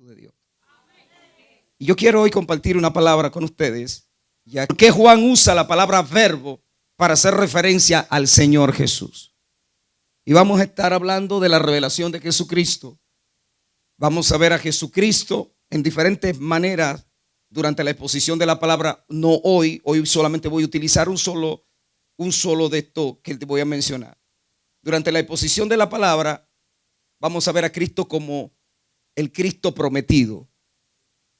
de Dios. Y yo quiero hoy compartir una palabra con ustedes, ya que Juan usa la palabra verbo para hacer referencia al Señor Jesús. Y vamos a estar hablando de la revelación de Jesucristo. Vamos a ver a Jesucristo en diferentes maneras durante la exposición de la palabra. No hoy solamente voy a utilizar un solo de esto que te voy a mencionar. Durante la exposición de la palabra vamos a ver a Cristo como el Cristo prometido.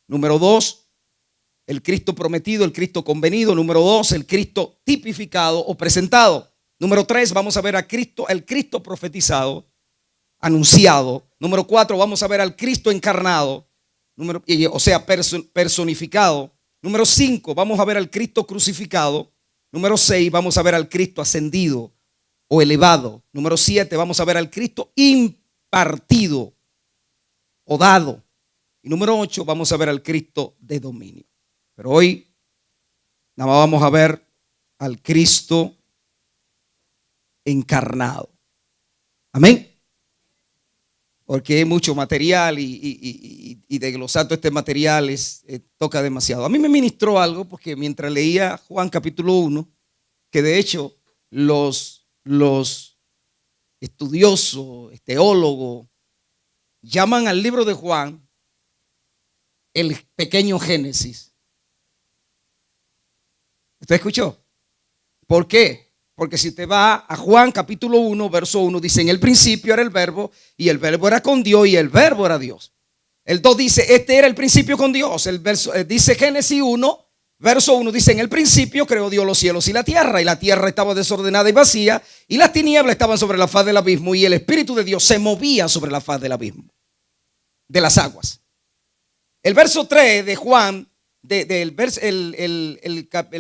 Número 2, el Cristo prometido, el Cristo convenido. Número 2, el Cristo tipificado o presentado. Número 3, vamos a ver a Cristo, el Cristo profetizado, anunciado. Número 4, vamos a ver al Cristo encarnado, personificado. Número 5, vamos a ver al Cristo crucificado. Número 6, vamos a ver al Cristo ascendido o elevado. Número 7, vamos a ver al Cristo impartido o dado. Y número 8, vamos a ver al Cristo de dominio. Pero hoy nada más vamos a ver al Cristo encarnado. Amén. Porque hay mucho material y desglosar todo este material toca demasiado. A mí me ministró algo porque mientras leía Juan capítulo 1, que de hecho los estudiosos, teólogos, llaman al libro de Juan el pequeño Génesis. ¿Usted escuchó? ¿Por qué? Porque si te va a Juan capítulo 1, verso 1, dice: en el principio era el verbo, y el verbo era con Dios, y el verbo era Dios. El 2 dice: este era el principio con Dios. El verso dice Génesis 1, verso 1, dice: en el principio creó Dios los cielos y la tierra estaba desordenada y vacía, y las tinieblas estaban sobre la faz del abismo, y el Espíritu de Dios se movía sobre la faz del abismo, de las aguas. El verso 3 de Juan, el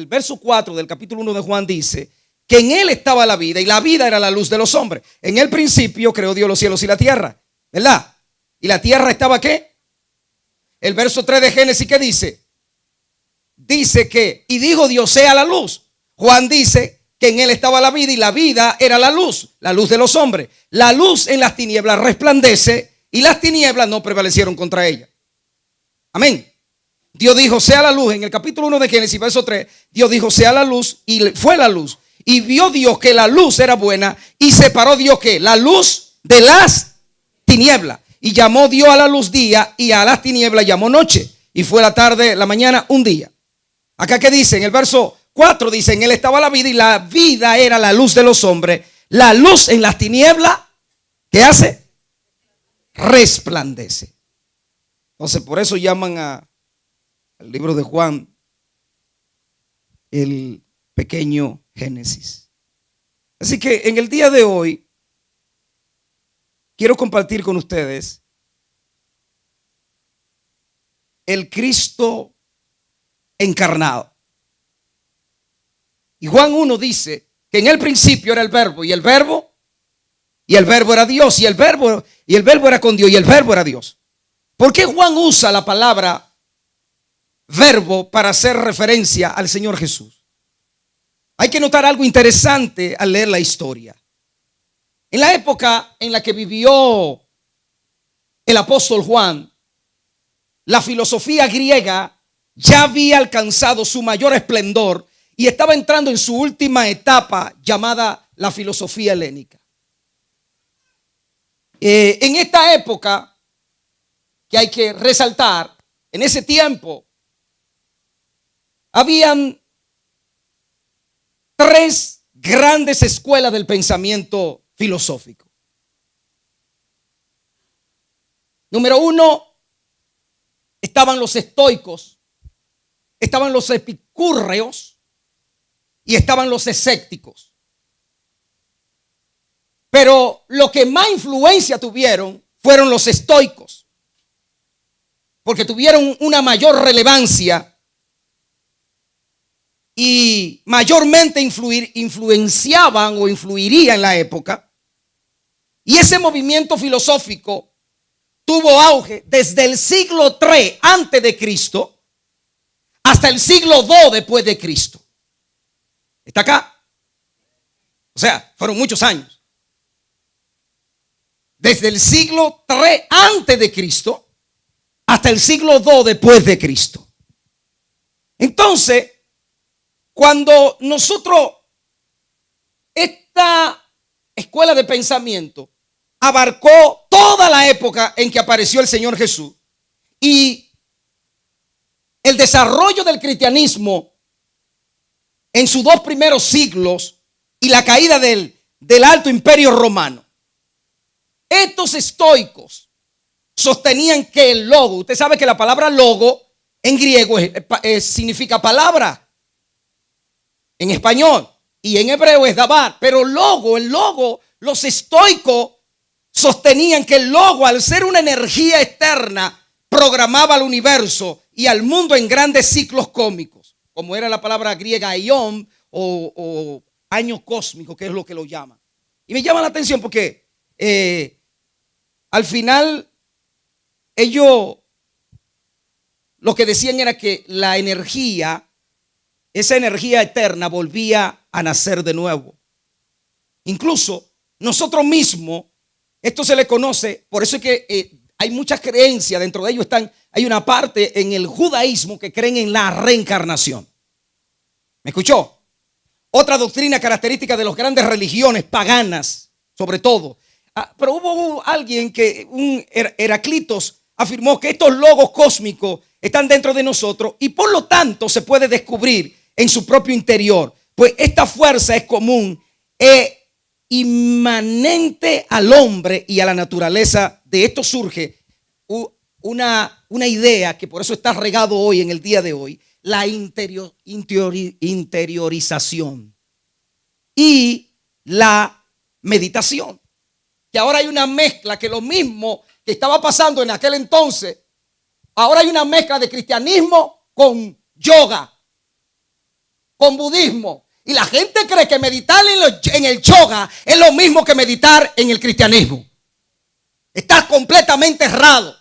verso 4 del capítulo 1 de Juan dice que en él estaba la vida, y la vida era la luz de los hombres. En el principio creó Dios los cielos y la tierra, ¿verdad? ¿Y la tierra estaba qué? El verso 3 de Génesis, ¿qué dice? Dice que, y dijo Dios, sea la luz. Juan dice que en él estaba la vida, y la vida era la luz de los hombres. La luz en las tinieblas resplandece, y las tinieblas no prevalecieron contra ella. Amén. Dios dijo, sea la luz. En el capítulo 1 de Génesis, verso 3, Dios dijo, sea la luz, y fue la luz. Y vio Dios que la luz era buena, y separó Dios que la luz de las tinieblas. Y llamó Dios a la luz día, y a las tinieblas llamó noche. Y fue la tarde, la mañana, un día. Acá que dice, en el verso 4 dice, en él estaba la vida, y la vida era la luz de los hombres. La luz en las tinieblas, ¿qué hace? Resplandece. Entonces por eso llaman al libro de Juan el pequeño Génesis. Así que en el día de hoy quiero compartir con ustedes el Cristo encarnado. Y Juan 1 dice que en el principio era el verbo, y el verbo era Dios, y el verbo era con Dios, y el verbo era Dios. ¿Por qué Juan usa la palabra verbo para hacer referencia al Señor Jesús? Hay que notar algo interesante al leer la historia. En la época en la que vivió el apóstol Juan, la filosofía griega ya había alcanzado su mayor esplendor y estaba entrando en su última etapa, llamada la filosofía helénica. En esta época, que hay que resaltar, en ese tiempo habían 3 grandes escuelas del pensamiento filosófico. Número 1, estaban los estoicos, estaban los epicúreos y estaban los escépticos. Pero lo que más influencia tuvieron fueron los estoicos, porque tuvieron una mayor relevancia y mayormente influenciaban o influirían en la época. Y ese movimiento filosófico tuvo auge desde el siglo 3 antes de Cristo hasta el siglo 2 después de Cristo. ¿Está acá? O sea, fueron muchos años. Desde el siglo 3 antes de Cristo hasta el siglo II después de Cristo. Entonces, cuando nosotros, esta escuela de pensamiento abarcó toda la época en que apareció el Señor Jesús y el desarrollo del cristianismo en sus 2 primeros siglos y la caída del Alto Imperio Romano. Estos estoicos sostenían que el logo, usted sabe que la palabra logo en griego significa palabra en español y en hebreo es dabar, pero el logo, los estoicos sostenían que el logo, al ser una energía externa, programaba al universo y al mundo en grandes ciclos cósmicos, como era la palabra griega aion o años cósmicos, que es lo que lo llaman. Y me llama la atención porque al final ellos lo que decían era que la energía, esa energía eterna, volvía a nacer de nuevo. Incluso nosotros mismos, esto se le conoce, por eso es que hay muchas creencias, dentro de ellos hay una parte en el judaísmo que creen en la reencarnación. ¿Me escuchó? Otra doctrina característica de las grandes religiones paganas, sobre todo. Pero hubo alguien que, un Heraclitos, afirmó que estos logos cósmicos están dentro de nosotros y por lo tanto se puede descubrir en su propio interior. Pues esta fuerza es común e inmanente al hombre y a la naturaleza. De esto surge una idea que por eso está regado hoy, en el día de hoy, la interiorización y la meditación. Que ahora hay una mezcla, que lo mismo que estaba pasando en aquel entonces, ahora hay una mezcla de cristianismo con yoga, con budismo. Y la gente cree que meditar en el yoga es lo mismo que meditar en el cristianismo. Está completamente errado.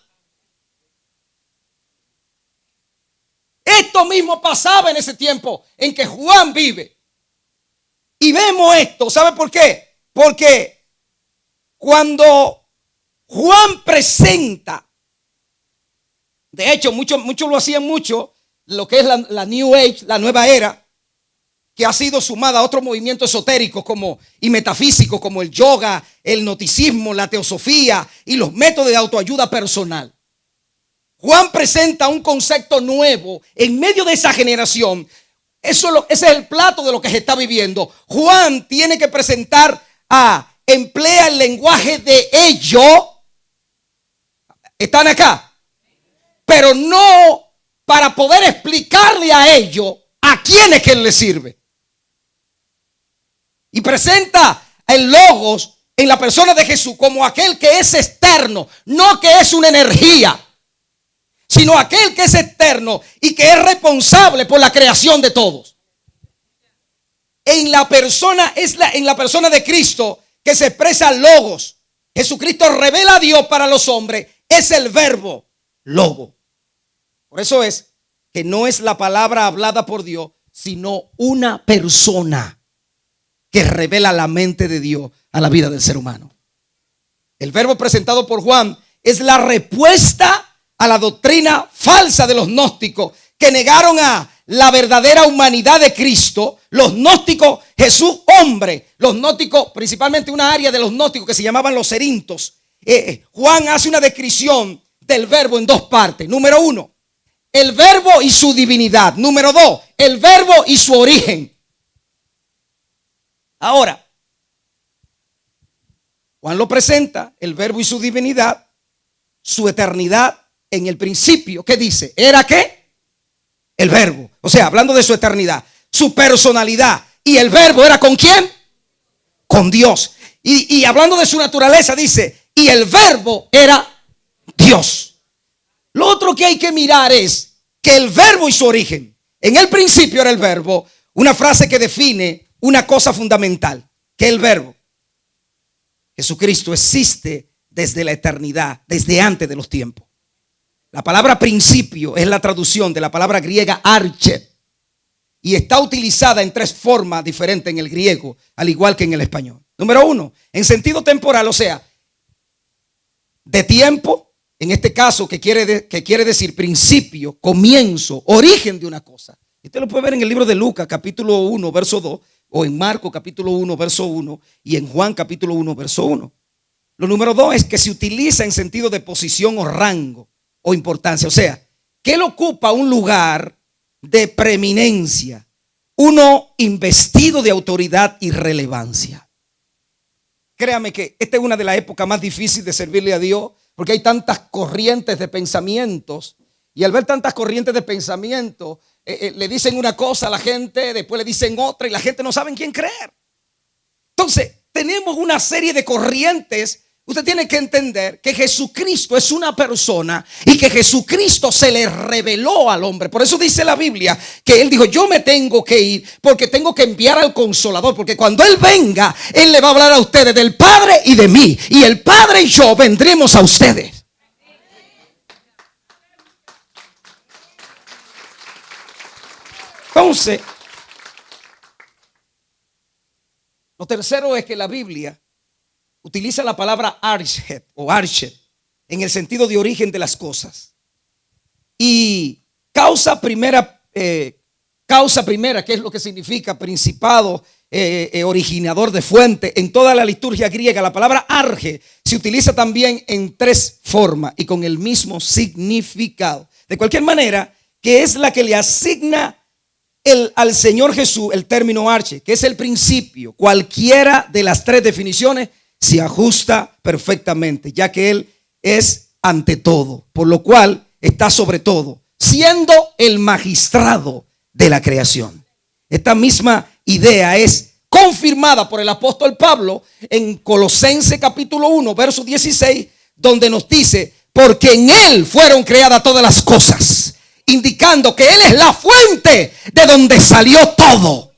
Esto mismo pasaba en ese tiempo en que Juan vive. Y vemos esto, ¿sabe por qué? Porque cuando Juan presenta, de hecho muchos lo hacían mucho, lo que es la New Age, la nueva era, que ha sido sumada a otros movimientos esotéricos y metafísicos como el yoga, el gnosticismo, la teosofía y los métodos de autoayuda personal. Juan presenta un concepto nuevo en medio de esa generación. Ese es el plato de lo que se está viviendo. Juan tiene que presentar emplea el lenguaje de ellos. ¿Están acá? Pero no para poder explicarle a ellos a quién es que él les sirve. Y presenta el logos en la persona de Jesús como aquel que es externo, no que es una energía, sino aquel que es externo y que es responsable por la creación de todos. En la persona de Cristo que se expresa logos. Jesucristo revela a Dios para los hombres. Es el verbo logo. Por eso es que no es la palabra hablada por Dios, sino una persona que revela la mente de Dios a la vida del ser humano. El verbo presentado por Juan es la respuesta a la doctrina falsa de los gnósticos que negaron a la verdadera humanidad de Cristo. Los gnósticos, Jesús hombre, los gnósticos, principalmente una área de los gnósticos que se llamaban los erintos. Juan hace una descripción del verbo en 2 partes. Número 1, el verbo y su divinidad. Número 2, el verbo y su origen. Ahora, Juan lo presenta, el verbo y su divinidad, su eternidad en el principio. ¿Qué dice? ¿Era qué? El verbo. O sea, hablando de su eternidad, su personalidad. ¿Y el verbo era con quién? Con Dios. Y hablando de su naturaleza, dice, y el verbo era Dios. Lo otro que hay que mirar es que el verbo y su origen. En el principio era el verbo, una frase que define una cosa fundamental, que es el verbo. Jesucristo existe desde la eternidad, desde antes de los tiempos. La palabra principio es la traducción de la palabra griega arche y está utilizada en 3 formas diferentes en el griego, al igual que en el español. Número 1, en sentido temporal, o sea, de tiempo, En este caso, que quiere decir principio, comienzo, origen de una cosa. Usted lo puede ver en el libro de Lucas, capítulo 1, verso 2, o en Marcos, capítulo 1, verso 1, y en Juan, capítulo 1, verso 1. Lo número 2 es que se utiliza en sentido de posición o rango o importancia. O sea, que él ocupa un lugar de preeminencia, uno investido de autoridad y relevancia. Créame que esta es una de las épocas más difíciles de servirle a Dios, porque hay tantas corrientes de pensamientos, y al ver tantas corrientes de pensamiento, le dicen una cosa a la gente, después le dicen otra, y la gente no sabe en quién creer. Entonces, tenemos una serie de corrientes. Usted tiene que entender que Jesucristo es una persona y que Jesucristo se le reveló al hombre. Por eso dice la Biblia que él dijo: yo me tengo que ir porque tengo que enviar al Consolador, porque cuando él venga, él le va a hablar a ustedes del Padre y de mí, y el Padre y yo vendremos a ustedes. Entonces, lo tercero es que la Biblia utiliza la palabra Arshet o Arshet en el sentido de origen de las cosas. Y causa primera, que es lo que significa principado, originador de fuente. En toda la liturgia griega, la palabra arge se utiliza también en 3 formas y con el mismo significado. De cualquier manera, que es la que le asigna al Señor Jesús el término arche, que es el principio. Cualquiera de las 3 definiciones se ajusta perfectamente, ya que Él es ante todo, por lo cual está sobre todo, siendo el magistrado de la creación. Esta misma idea es confirmada por el apóstol Pablo en Colosenses capítulo 1, verso 16, donde nos dice: porque en Él fueron creadas todas las cosas, indicando que Él es la fuente de donde salió todo.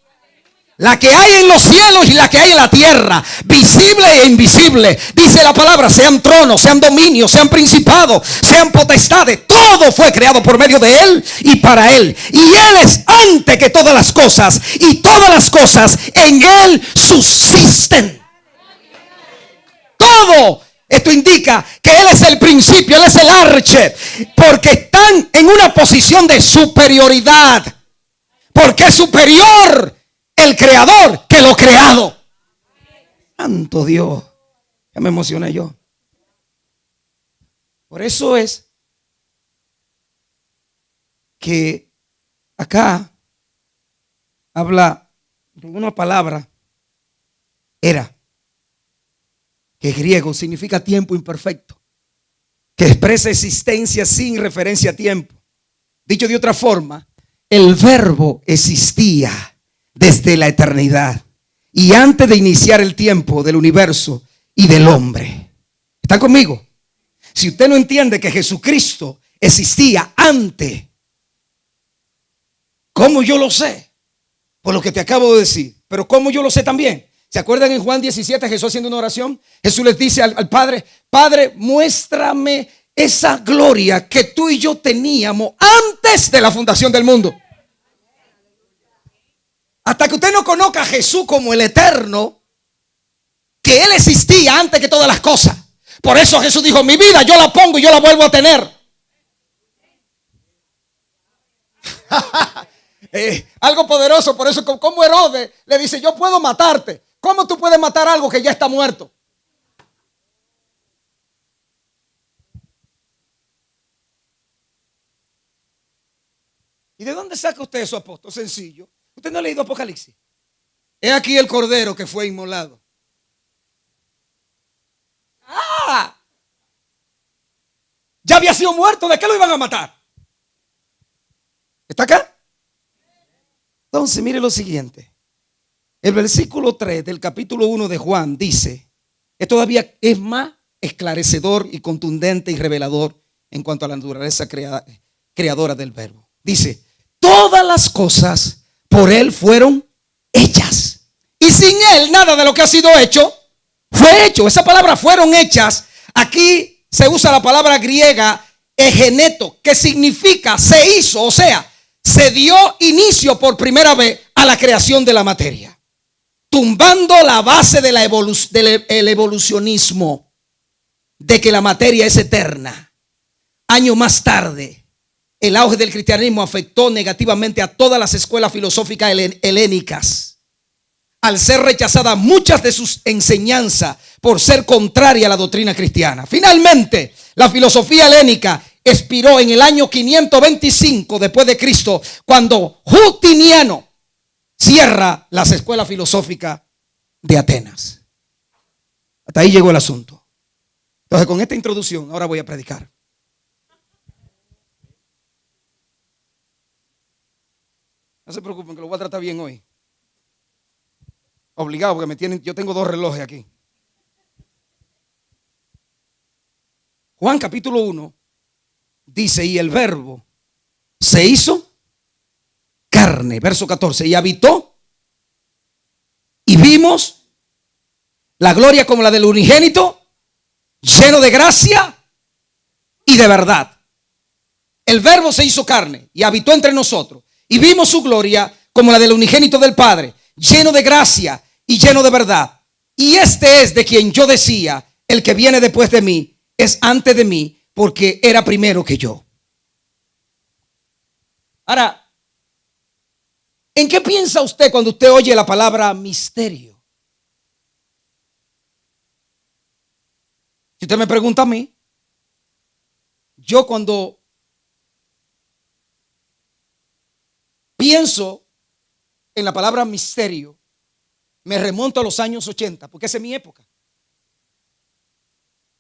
La que hay en los cielos y la que hay en la tierra, visible e invisible. Dice la palabra: sean tronos, sean dominios, sean principados, sean potestades. Todo fue creado por medio de Él y para Él. Y Él es antes que todas las cosas, y todas las cosas en Él subsisten. Todo esto indica que Él es el principio, Él es el arche, porque están en una posición de superioridad. Porque es superior el creador que lo creado. Santo Dios, ya me emocioné yo. Por eso es que acá habla de una palabra, era, que es griego, significa tiempo imperfecto, que expresa existencia sin referencia a tiempo. Dicho de otra forma, el verbo existía desde la eternidad y antes de iniciar el tiempo del universo y del hombre. ¿Están conmigo? Si usted no entiende que Jesucristo existía antes, ¿cómo yo lo sé? Por lo que te acabo de decir. Pero ¿cómo yo lo sé también? ¿Se acuerdan en Juan 17, Jesús haciendo una oración? Jesús les dice al Padre: Padre, muéstrame esa gloria que tú y yo teníamos antes de la fundación del mundo. Hasta que usted no conozca a Jesús como el eterno, que Él existía antes que todas las cosas. Por eso Jesús dijo: mi vida yo la pongo y yo la vuelvo a tener. Algo poderoso. Por eso, como Herodes le dice: yo puedo matarte. ¿Cómo tú puedes matar algo que ya está muerto? ¿Y de dónde saca usted eso, apóstol? Sencillo. ¿Usted no ha leído Apocalipsis? He aquí el cordero que fue inmolado. ¡Ah! Ya había sido muerto. ¿De qué lo iban a matar? ¿Está acá? Entonces mire lo siguiente. El versículo 3 del capítulo 1 de Juan dice, que todavía es más esclarecedor y contundente y revelador en cuanto a la naturaleza creadora del verbo. Dice: todas las cosas por Él fueron hechas, y sin Él nada de lo que ha sido hecho fue hecho. Esa palabra fueron hechas, aquí se usa la palabra griega egeneto, que significa se hizo, o sea, se dio inicio por primera vez a la creación de la materia, tumbando la base de del evolucionismo, de que la materia es eterna. años más tarde, el auge del cristianismo afectó negativamente a todas las escuelas filosóficas helénicas, al ser rechazadas muchas de sus enseñanzas por ser contraria a la doctrina cristiana. Finalmente, la filosofía helénica expiró en el año 525 después de Cristo, cuando Justiniano cierra las escuelas filosóficas de Atenas. Hasta ahí llegó el asunto. Entonces, con esta introducción, ahora voy a predicar. No se preocupen, que lo voy a tratar bien hoy. Obligado, porque yo tengo 2 relojes aquí. Juan capítulo 1 dice: y el verbo se hizo carne, verso 14, y habitó, y vimos la gloria como la del unigénito, lleno de gracia y de verdad. El verbo se hizo carne y habitó entre nosotros, y vimos su gloria como la del unigénito del Padre, lleno de gracia y lleno de verdad. Y este es de quien yo decía: el que viene después de mí es antes de mí, porque era primero que yo. Ahora, ¿en qué piensa usted cuando usted oye la palabra misterio? Si usted me pregunta a mí, yo cuando pienso en la palabra misterio, me remonto a los años 80, porque esa es mi época.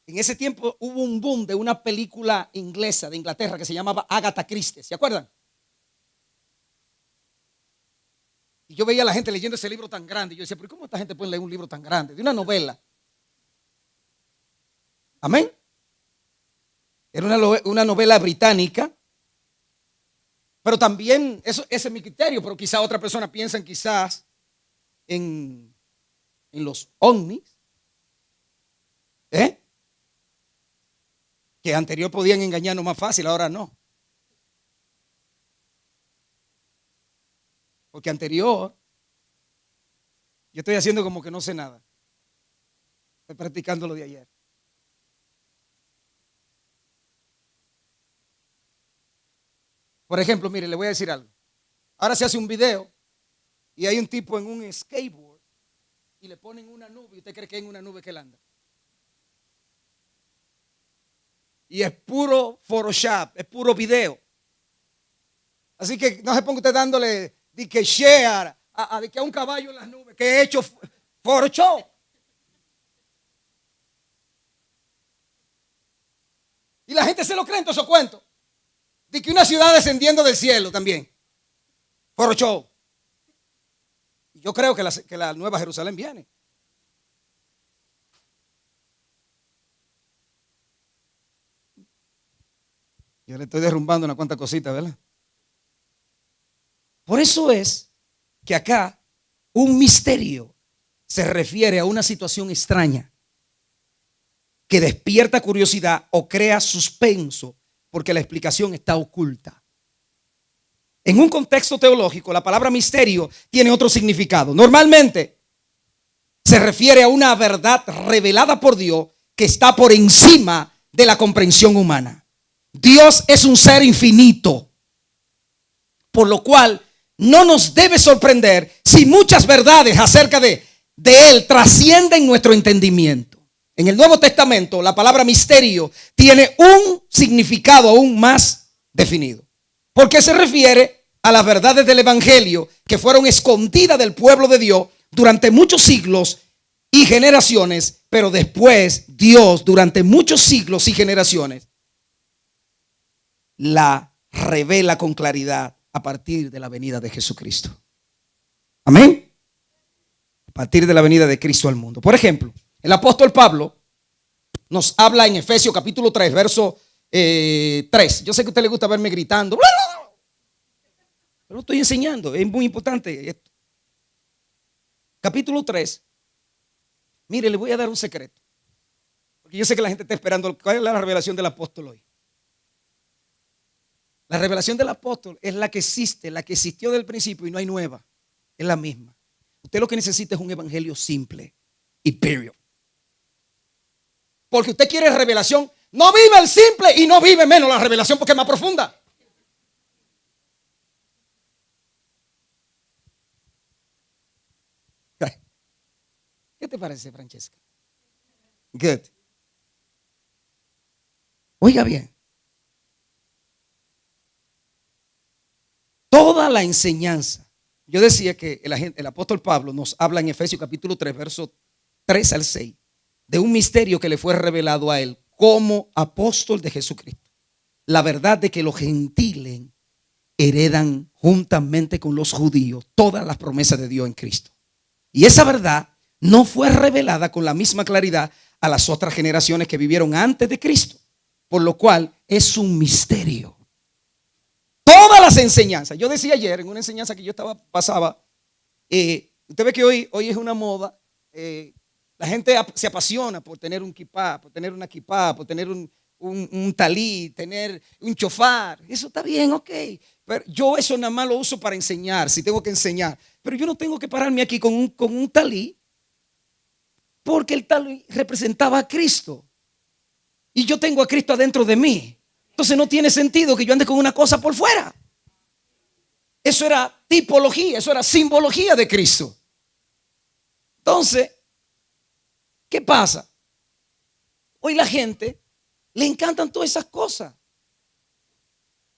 En ese tiempo hubo un boom de una película inglesa de Inglaterra que se llamaba Agatha Christie. ¿Se acuerdan? Y yo veía a la gente leyendo ese libro tan grande. Y yo decía, ¿pero cómo esta gente puede leer un libro tan grande? De una novela. Amén. Era una novela británica. Pero también, ese es mi criterio, pero quizá otra persona piensa quizás en los ovnis. Que anterior podían engañarnos más fácil, ahora no. Porque anterior, yo estoy haciendo como que no sé nada. Estoy practicando lo de ayer. Por ejemplo, mire, le voy a decir algo. Ahora se hace un video y hay un tipo en un skateboard y le ponen una nube y usted cree que es en una nube que él anda. Y es puro Photoshop, es puro video. Así que no se ponga usted dándole de que share de que a un caballo en las nubes, que he hecho Photoshop. Y la gente se lo cree en todos esos cuentos. De que una ciudad descendiendo del cielo también. Photoshop. Y yo creo que la Nueva Jerusalén viene. Yo le estoy derrumbando una cuanta cosita, ¿verdad? Por eso es que acá un misterio se refiere a una situación extraña que despierta curiosidad o crea suspenso porque la explicación está oculta. En un contexto teológico, la palabra misterio tiene otro significado. Normalmente se refiere a una verdad revelada por Dios que está por encima de la comprensión humana. Dios es un ser infinito, por lo cual no nos debe sorprender si muchas verdades acerca de Él trascienden nuestro entendimiento. En el Nuevo Testamento, la palabra misterio tiene un significado aún más definido, porque se refiere a las verdades del Evangelio que fueron escondidas del pueblo de Dios durante muchos siglos y generaciones, pero después Dios durante muchos siglos y generaciones la revela con claridad a partir de la venida de Jesucristo. Amén. A partir de la venida de Cristo al mundo. Por ejemplo, el apóstol Pablo nos habla en Efesios capítulo 3, verso 3. Yo sé que a usted le gusta verme gritando, pero lo estoy enseñando, es muy importante esto. Capítulo 3. Mire, le voy a dar un secreto, porque yo sé que la gente está esperando. ¿Cuál es la revelación del apóstol hoy? La revelación del apóstol es la que existe, la que existió del principio y no hay nueva. Es la misma. Usted lo que necesita es un evangelio simple y period. Porque usted quiere revelación No vive el simple y no vive menos la revelación porque es más profunda. ¿Qué te parece, Francesca? Good. Oiga bien. Toda la enseñanza. Yo decía que el apóstol Pablo nos habla en Efesios capítulo 3, versos 3 al 6, de un misterio que le fue revelado a él como apóstol de Jesucristo. La verdad de que los gentiles heredan juntamente con los judíos todas las promesas de Dios en Cristo. Y esa verdad no fue revelada con la misma claridad a las otras generaciones que vivieron antes de Cristo, por lo cual es un misterio. Todas las enseñanzas. Yo decía ayer en una enseñanza que yo pasaba, usted ve que hoy es una moda. La gente se apasiona por tener un kipá, por tener una kipá, por tener un talí, tener un chofar. Eso está bien, ok. Pero yo eso nada más lo uso para enseñar, si tengo que enseñar. Pero yo no tengo que pararme aquí con un talí, porque el talí representaba a Cristo. Y yo tengo a Cristo adentro de mí. Entonces no tiene sentido que yo ande con una cosa por fuera. Eso era tipología, eso era simbología de Cristo. Entonces, ¿qué pasa? Hoy la gente le encantan todas esas cosas.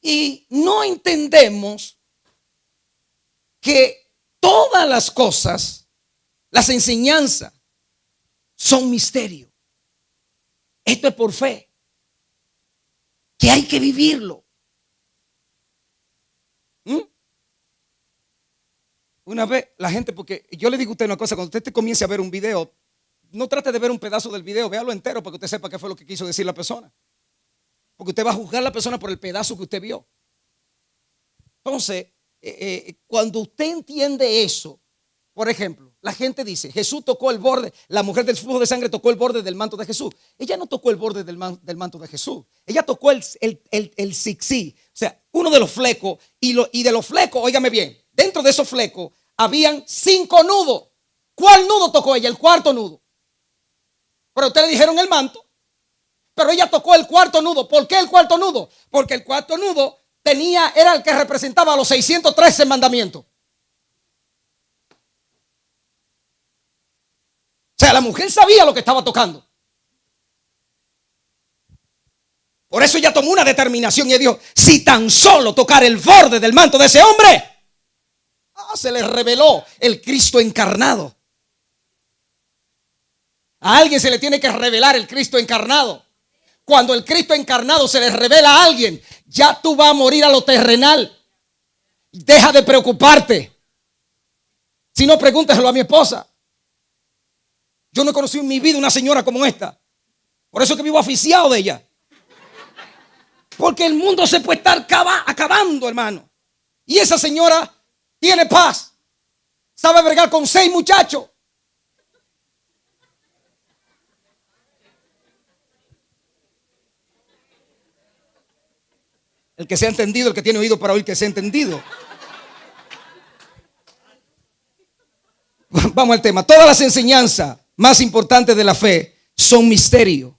Y no entendemos que todas las cosas, las enseñanzas, son misterios. Esto es por fe. Que hay que vivirlo. Una vez la gente, porque yo le digo a usted una cosa, cuando usted te comience a ver un video, no trate de ver un pedazo del video, véalo entero para que usted sepa qué fue lo que quiso decir la persona. Porque usted va a juzgar a la persona por el pedazo que usted vio. Entonces, cuando usted entiende eso, por ejemplo, la gente dice, Jesús tocó el borde, la mujer del flujo de sangre tocó el borde del manto de Jesús. Ella no tocó el borde del manto de Jesús. Ella tocó el zigzag, o sea, uno de los flecos. Y de los flecos, óigame bien, dentro de esos flecos habían 5 nudos. ¿Cuál nudo tocó ella? El cuarto nudo. Pero ustedes le dijeron el manto, pero ella tocó el cuarto nudo. ¿Por qué el cuarto nudo? Porque el cuarto nudo era el que representaba los 613 mandamientos. O sea, la mujer sabía lo que estaba tocando. Por eso ella tomó una determinación y dijo, si tan solo tocar el borde del manto de ese hombre, se le reveló el Cristo encarnado. A alguien se le tiene que revelar el Cristo encarnado. Cuando el Cristo encarnado se le revela a alguien, ya tú vas a morir a lo terrenal. Deja de preocuparte. Si no, pregúnteselo a mi esposa. Yo no he conocido en mi vida una señora como esta. Por eso es que vivo aficiado de ella. Porque el mundo se puede estar acabando, hermano. Y esa señora tiene paz. Sabe bregar con 6 muchachos. El que se ha entendido, el que tiene oído para oír, que se ha entendido. Vamos al tema. Todas las enseñanzas más importantes de la fe son misterio.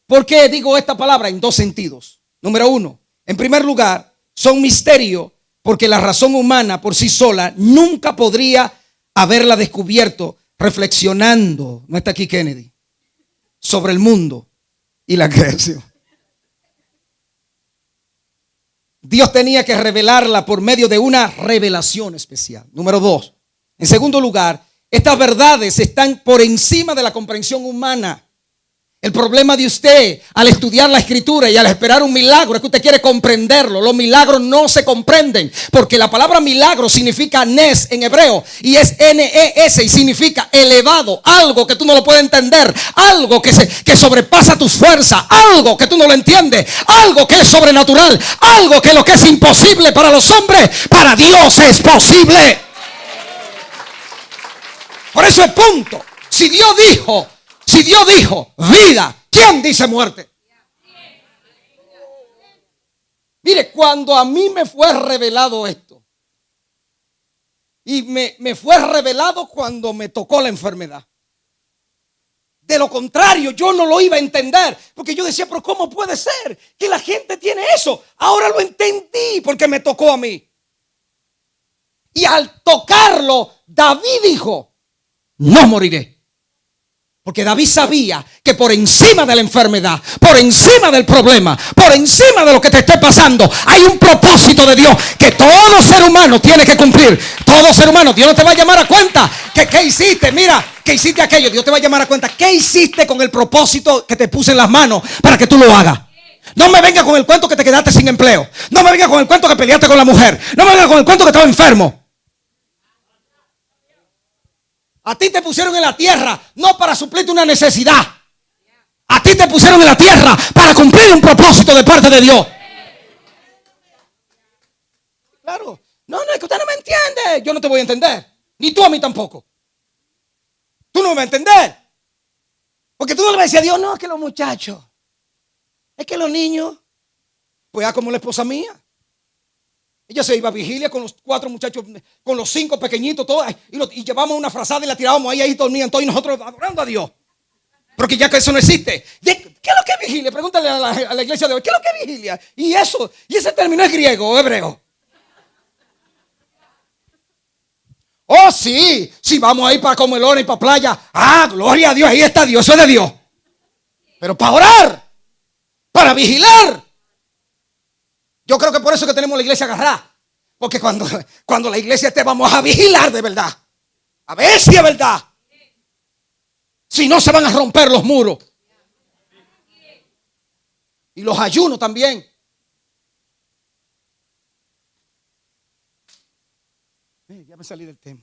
¿Por qué digo esta palabra? En 2 sentidos. Número 1, en primer lugar, son misterio porque la razón humana por sí sola nunca podría haberla descubierto reflexionando, no está aquí Kennedy, sobre el mundo y la creación. Dios tenía que revelarla por medio de una revelación especial. Número 2, en segundo lugar, estas verdades están por encima de la comprensión humana. El problema de usted al estudiar la escritura y al esperar un milagro es que usted quiere comprenderlo. Los milagros no se comprenden porque la palabra milagro significa nes en hebreo y es N-E-S y significa elevado, algo que tú no lo puedes entender, algo que sobrepasa tus fuerzas, algo que tú no lo entiendes, algo que es sobrenatural, algo que lo que es imposible para los hombres, para Dios es posible. Por eso es punto. Si Dios dijo vida, ¿quién dice muerte? Mire, cuando a mí me fue revelado esto, y me fue revelado cuando me tocó la enfermedad. De lo contrario, yo no lo iba a entender. Porque yo decía, pero ¿cómo puede ser que la gente tiene eso? Ahora lo entendí porque me tocó a mí. Y al tocarlo, David dijo, no moriré. Porque David sabía que por encima de la enfermedad, por encima del problema, por encima de lo que te esté pasando, hay un propósito de Dios que todo ser humano tiene que cumplir. Todo ser humano, Dios no te va a llamar a cuenta. ¿Qué hiciste? Mira, ¿qué hiciste aquello? Dios te va a llamar a cuenta. ¿Qué hiciste con el propósito que te puse en las manos para que tú lo hagas? No me venga con el cuento que te quedaste sin empleo. No me venga con el cuento que peleaste con la mujer. No me venga con el cuento que estaba enfermo. A ti te pusieron en la tierra no para suplirte una necesidad. A ti te pusieron en la tierra para cumplir un propósito de parte de Dios. Claro. No, es que usted no me entiende. Yo no te voy a entender. Ni tú a mí tampoco. Tú no me vas a entender. Porque tú no le vas a decir a Dios, no, es que los muchachos, es que los niños, pues ya como la esposa mía. Ella se iba a vigilia con los 4 muchachos, con los 5 pequeñitos, todos, y llevamos una frazada y la tirábamos ahí dormían todos y nosotros adorando a Dios. Porque ya que eso no existe. ¿Qué es lo que es vigilia? Pregúntale a la iglesia de hoy, ¿qué es lo que es vigilia? Y ese término es griego o hebreo. Oh, sí, vamos a ir para Comelona y para playa. Ah, gloria a Dios, ahí está Dios, eso es de Dios. Pero para orar, para vigilar. Yo creo que por eso que tenemos la iglesia agarrada. Porque cuando la iglesia esté, vamos a vigilar de verdad. A ver si es verdad. Si no, se van a romper los muros. Y los ayunos también. Ya me salí del tema.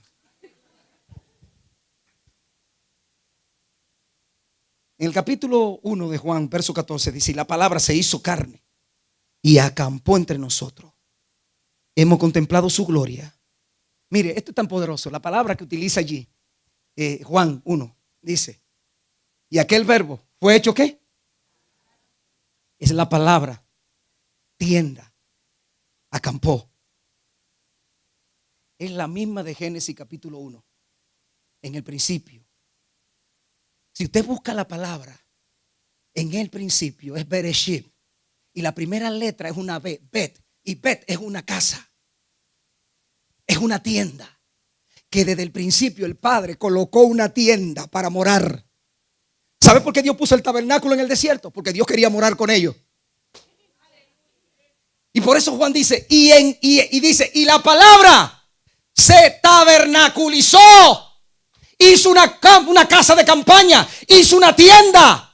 En el capítulo 1 de Juan, verso 14, dice: y la palabra se hizo carne y acampó entre nosotros. Hemos contemplado su gloria. Mire, esto es tan poderoso. La palabra que utiliza allí, Juan 1, dice: y aquel verbo fue hecho ¿qué? Es la palabra tienda, acampó. Es la misma de Génesis capítulo 1. En el principio. Si usted busca la palabra, en el principio es Bereshit. Y la primera letra es una B, Bet. Y Bet es una casa. Es una tienda. Que desde el principio el Padre colocó una tienda para morar. ¿Sabe por qué Dios puso el tabernáculo en el desierto? Porque Dios quería morar con ellos. Y por eso Juan dice, y la palabra se tabernaculizó. Hizo una casa de campaña. Hizo una tienda.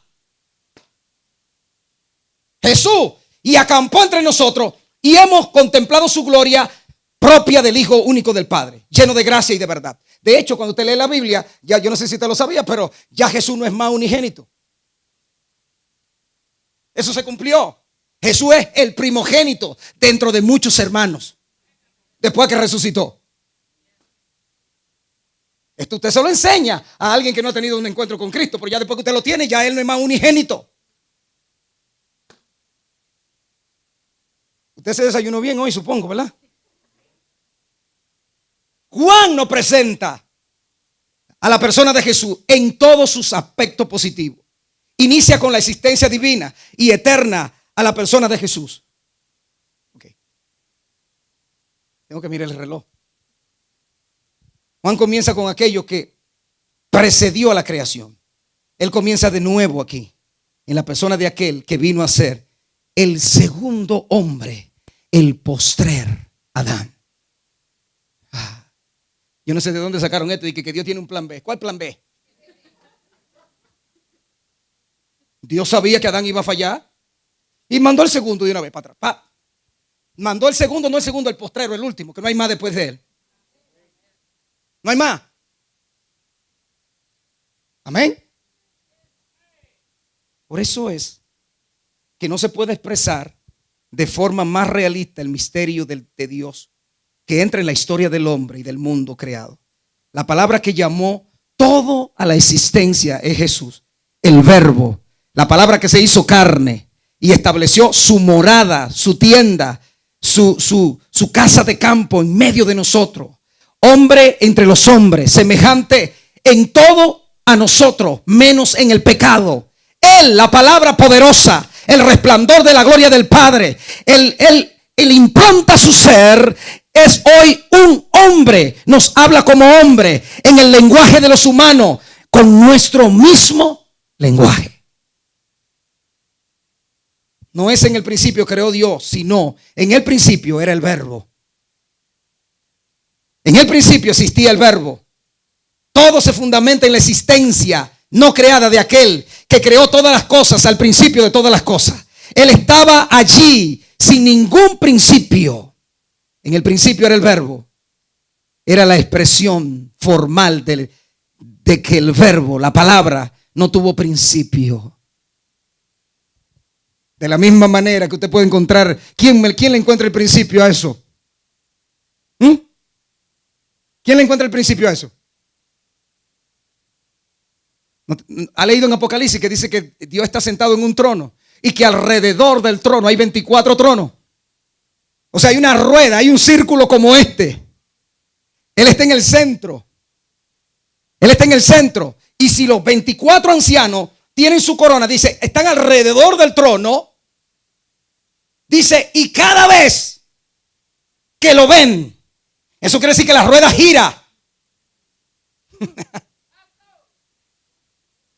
Jesús. Y acampó entre nosotros. Y hemos contemplado su gloria propia del Hijo único del Padre. Lleno de gracia y de verdad. De hecho, cuando usted lee la Biblia, ya yo no sé si usted lo sabía, pero ya Jesús no es más unigénito. Eso se cumplió. Jesús es el primogénito dentro de muchos hermanos. Después que resucitó. Esto usted se lo enseña a alguien que no ha tenido un encuentro con Cristo, pero ya después que usted lo tiene, ya él no es más unigénito. Usted se desayunó bien hoy, supongo, ¿verdad? Juan nos presenta a la persona de Jesús en todos sus aspectos positivos. Inicia con la existencia divina y eterna a la persona de Jesús. Okay. Tengo que mirar el reloj. Juan comienza con aquello que precedió a la creación. Él comienza de nuevo aquí, en la persona de aquel que vino a ser el segundo hombre, el postrer Adán. Yo no sé de dónde sacaron esto y que Dios tiene un plan B. ¿Cuál plan B? Dios sabía que Adán iba a fallar y mandó el segundo de una vez para atrás. Mandó el segundo, no el segundo, el postrero, el último, que no hay más después de él. No hay más. Amén. Por eso es que no se puede expresar de forma más realista el misterio de Dios que entra en la historia del hombre y del mundo creado. La palabra que llamó todo a la existencia es Jesús, el Verbo, la palabra que se hizo carne y estableció su morada, su tienda, su casa de campo en medio de nosotros. Hombre entre los hombres, semejante en todo a nosotros, menos en el pecado. Él, la palabra poderosa, el resplandor de la gloria del Padre, Él impronta su ser, es hoy un hombre, nos habla como hombre en el lenguaje de los humanos, con nuestro mismo lenguaje. No es en el principio creó Dios, sino en el principio era el verbo. En el principio existía el verbo. Todo se fundamenta en la existencia no creada de aquel que creó todas las cosas al principio de todas las cosas. Él estaba allí sin ningún principio. En el principio era el verbo. Era la expresión formal de que el verbo, la palabra, no tuvo principio. De la misma manera que usted puede encontrar, ¿quién le encuentra el principio a eso? ¿Quién le encuentra el principio a eso? ¿Ha leído en Apocalipsis que dice que Dios está sentado en un trono y que alrededor del trono hay 24 tronos? O sea, hay una rueda, hay un círculo como este. Él está en el centro. Él está en el centro. Y si los 24 ancianos tienen su corona, dice, están alrededor del trono, dice, y cada vez que lo ven, eso quiere decir que la rueda gira.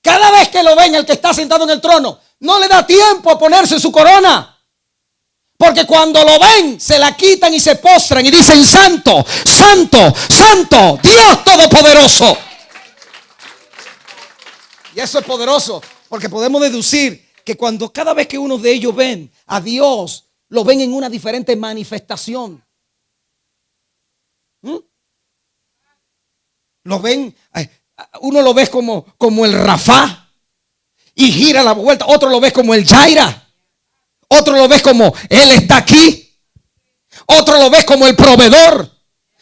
Cada vez que lo ven, el que está sentado en el trono, no le da tiempo a ponerse su corona. Porque cuando lo ven, se la quitan y se postran y dicen, santo, santo, santo, Dios Todopoderoso. Y eso es poderoso, porque podemos deducir que cada vez que uno de ellos ven a Dios, lo ven en una diferente manifestación. Lo ven, uno lo ve como el Rafá y gira la vuelta. Otro lo ve como el Jaira. Otro lo ves como Él está aquí. Otro lo ves como el proveedor.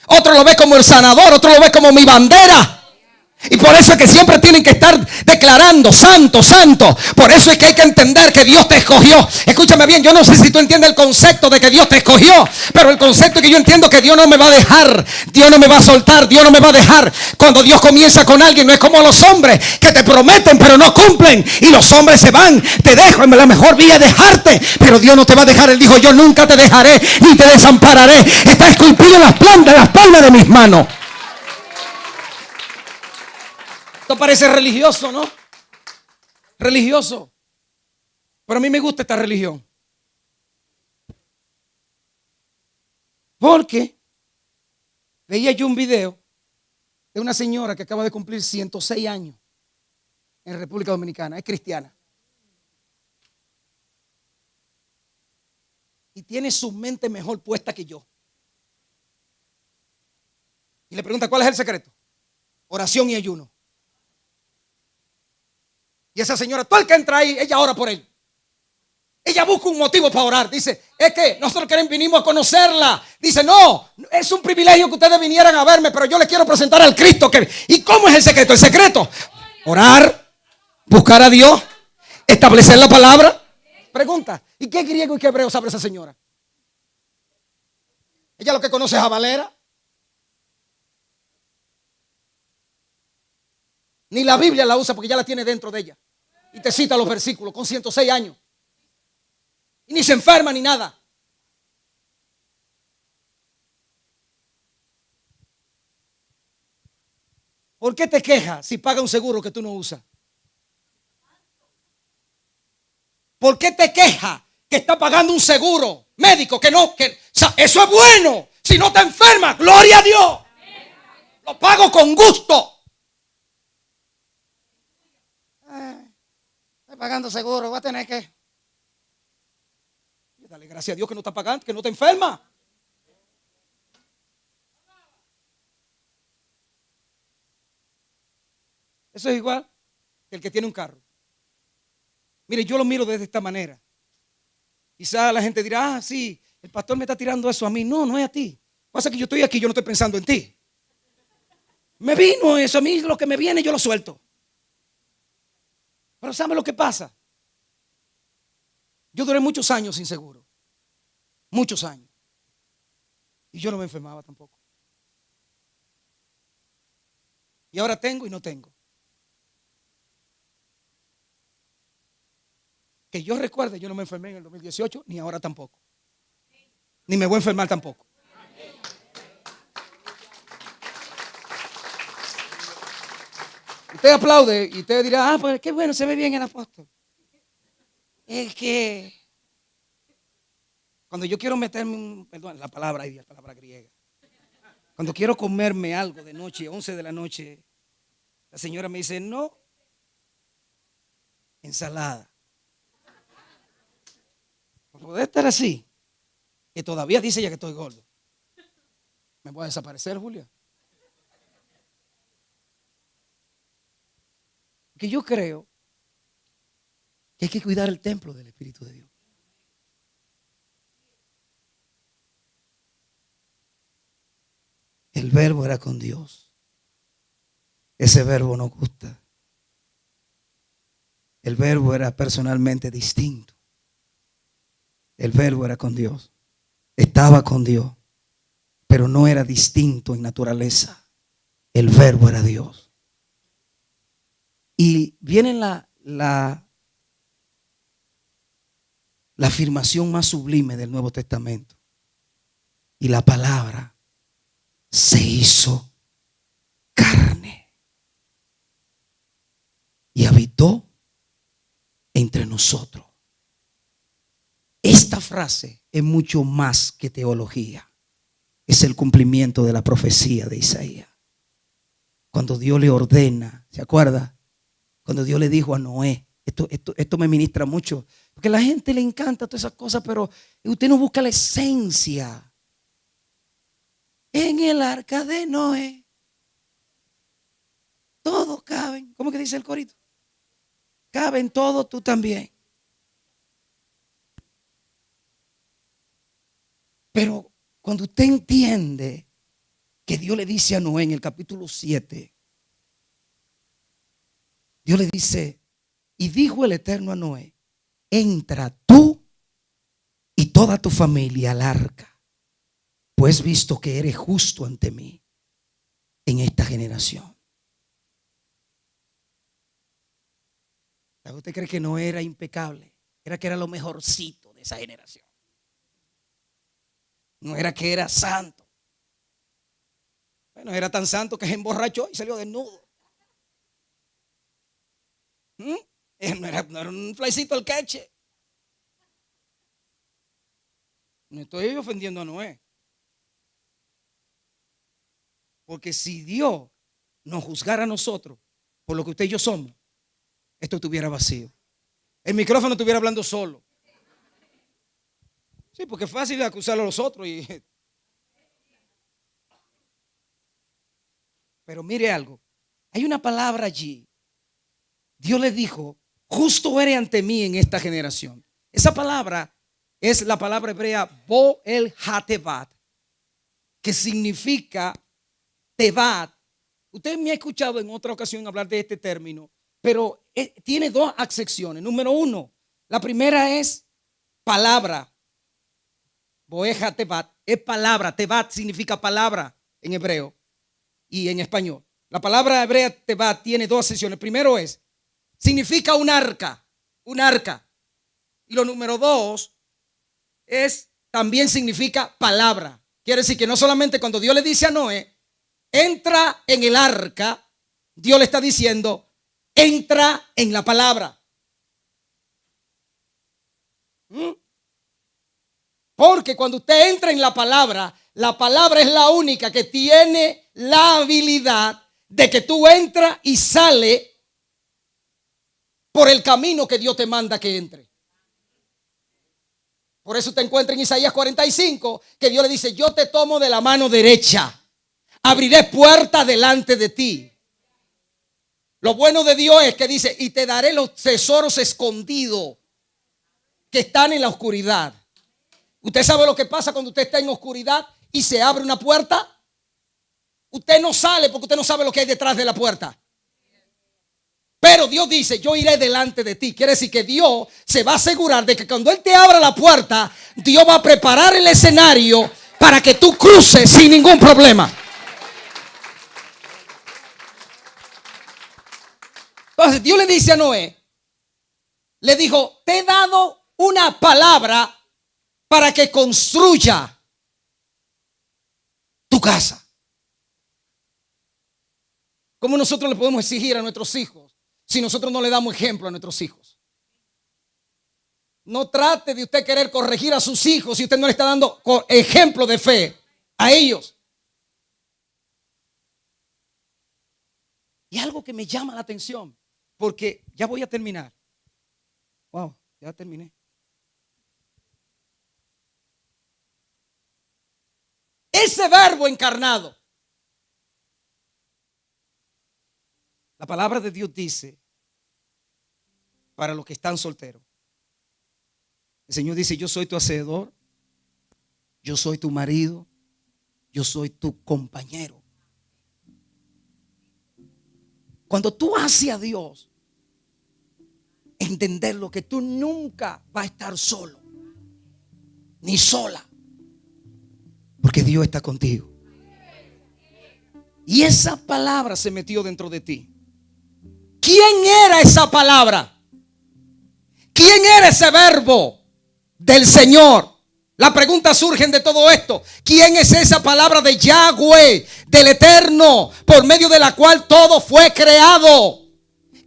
Otro lo ves como el sanador. Otro lo ves como mi bandera. Y por eso es que siempre tienen que estar declarando santo, santo. Por eso es que hay que entender que Dios te escogió. Escúchame bien, yo no sé si tú entiendes el concepto de que Dios te escogió, pero el concepto es que yo entiendo que Dios no me va a dejar, Dios no me va a soltar, Dios no me va a dejar. Cuando Dios comienza con alguien, no es como los hombres que te prometen pero no cumplen, y los hombres se van, te dejo, la mejor vía es dejarte, pero Dios no te va a dejar. Él dijo, yo nunca te dejaré ni te desampararé. Está esculpido en las palmas de mis manos. Esto parece religioso, ¿no? Religioso. Pero a mí me gusta esta religión. Porque veía yo un video de una señora que acaba de cumplir 106 años en República Dominicana. Es cristiana. Y tiene su mente mejor puesta que yo. Y le pregunta, ¿cuál es el secreto? Oración y ayuno. Y esa señora, todo el que entra ahí, ella ora por él. Ella busca un motivo para orar. Dice, es que nosotros vinimos a conocerla. Dice, no, es un privilegio que ustedes vinieran a verme, pero yo les quiero presentar al Cristo. ¿Y cómo es el secreto? El secreto, orar, buscar a Dios, establecer la palabra. Pregunta, ¿y qué griego y qué hebreo sabe esa señora? Ella lo que conoce es a Valera. Ni la Biblia la usa porque ya la tiene dentro de ella. Y te cita los versículos con 106 años. Y ni se enferma ni nada. ¿Por qué te quejas si paga un seguro que tú no usas? ¿Por qué te quejas que está pagando un seguro médico que no? O sea, eso es bueno. Si no te enfermas, gloria a Dios. Lo pago con gusto. Estoy pagando seguro, voy a tener que. Dale gracias a Dios que no está pagando, que no te enferma. Eso es igual que el que tiene un carro. Mire, yo lo miro desde esta manera. Quizá la gente dirá, sí, el pastor me está tirando eso a mí. No, no es a ti. Pasa que yo estoy aquí, yo no estoy pensando en ti. Me vino eso, a mí lo que me viene yo lo suelto. Pero ¿sabe lo que pasa? Yo duré muchos años sin seguro. Muchos años. Y yo no me enfermaba tampoco. Y ahora tengo y no tengo. Que yo recuerde, yo no me enfermé en el 2018, ni ahora tampoco. Ni me voy a enfermar tampoco. Usted aplaude y usted dirá, pues qué bueno, se ve bien el apóstol. Es que cuando yo quiero meterme, perdón, la palabra griega. Cuando quiero comerme algo de noche, 11 de la noche, la señora me dice, no, ensalada. Puede estar así, que todavía dice ella que estoy gordo. ¿Me voy a desaparecer, Julia? Que yo creo que hay que cuidar el templo del Espíritu de Dios. El verbo era con Dios. Ese verbo nos gusta. El verbo era personalmente distinto. El verbo era con Dios. Estaba con Dios. Pero no era distinto en naturaleza. El verbo era Dios. Y viene la afirmación más sublime del Nuevo Testamento. Y la palabra se hizo carne y habitó entre nosotros. Esta frase es mucho más que teología. Es el cumplimiento de la profecía de Isaías. Cuando Dios le ordena, ¿se acuerda? Cuando Dios le dijo a Noé, esto me ministra mucho, porque a la gente le encanta todas esas cosas, pero usted no busca la esencia. En el arca de Noé, todos caben. ¿Cómo que dice el corito? Caben todos, tú también. Pero cuando usted entiende que Dios le dice a Noé en el capítulo 7, Dios le dice, y dijo el Eterno a Noé, entra tú y toda tu familia al arca, pues visto que eres justo ante mí en esta generación. ¿Usted cree que no era impecable? Era que era lo mejorcito de esa generación. No era que era santo. Bueno, era tan santo que se emborrachó y salió desnudo. No era un flycito al queche. No estoy ofendiendo a Noé. Porque si Dios nos juzgara a nosotros por lo que usted y yo somos, esto estuviera vacío. El micrófono estuviera hablando solo. Sí, porque es fácil acusarlo a los otros. Pero mire algo. Hay una palabra allí. Dios le dijo, justo eres ante mí en esta generación. Esa palabra es la palabra hebrea Bo-el Hatebat, que significa Tebat. Usted me ha escuchado en otra ocasión hablar de este término, pero tiene dos acepciones. Número uno, la primera es palabra. Boeja Tebat es palabra. Tebat significa palabra en hebreo y en español. La palabra hebrea Tebat tiene dos acepciones. Primero significa un arca. Un arca. Y lo número dos también significa palabra. Quiere decir que no solamente cuando Dios le dice a Noé, entra en el arca, Dios le está diciendo, entra en la palabra. Porque cuando usted entra en la palabra es la única que tiene la habilidad de que tú entras y sales por el camino que Dios te manda que entre. Por eso te encuentras en Isaías 45 que Dios le dice, yo te tomo de la mano derecha, abriré puertas delante de ti. Lo bueno de Dios es que dice, y te daré los tesoros escondidos que están en la oscuridad. ¿Usted sabe lo que pasa cuando usted está en oscuridad y se abre una puerta? Usted no sale porque usted no sabe lo que hay detrás de la puerta. Pero Dios dice, yo iré delante de ti. Quiere decir que Dios se va a asegurar de que cuando Él te abra la puerta, Dios va a preparar el escenario para que tú cruces sin ningún problema. Entonces Dios le dice a Noé, le dijo: te he dado una palabra para que construya tu casa. ¿Cómo nosotros le podemos exigir a nuestros hijos si nosotros no le damos ejemplo a nuestros hijos? No trate de usted querer corregir a sus hijos si usted no le está dando ejemplo de fe a ellos. Y algo que me llama la atención, porque ya voy a terminar. Wow, ya terminé. Ese verbo encarnado. La palabra de Dios dice, para los que están solteros, el Señor dice: yo soy tu hacedor, yo soy tu marido, yo soy tu compañero. Cuando tú haces a Dios, entenderlo, que tú nunca vas a estar solo, ni sola, porque Dios está contigo. Y esa palabra se metió dentro de ti. ¿Quién era esa palabra? ¿Quién era ese verbo del Señor? La pregunta surge de todo esto: ¿quién es esa palabra de Yahweh, del Eterno, por medio de la cual todo fue creado?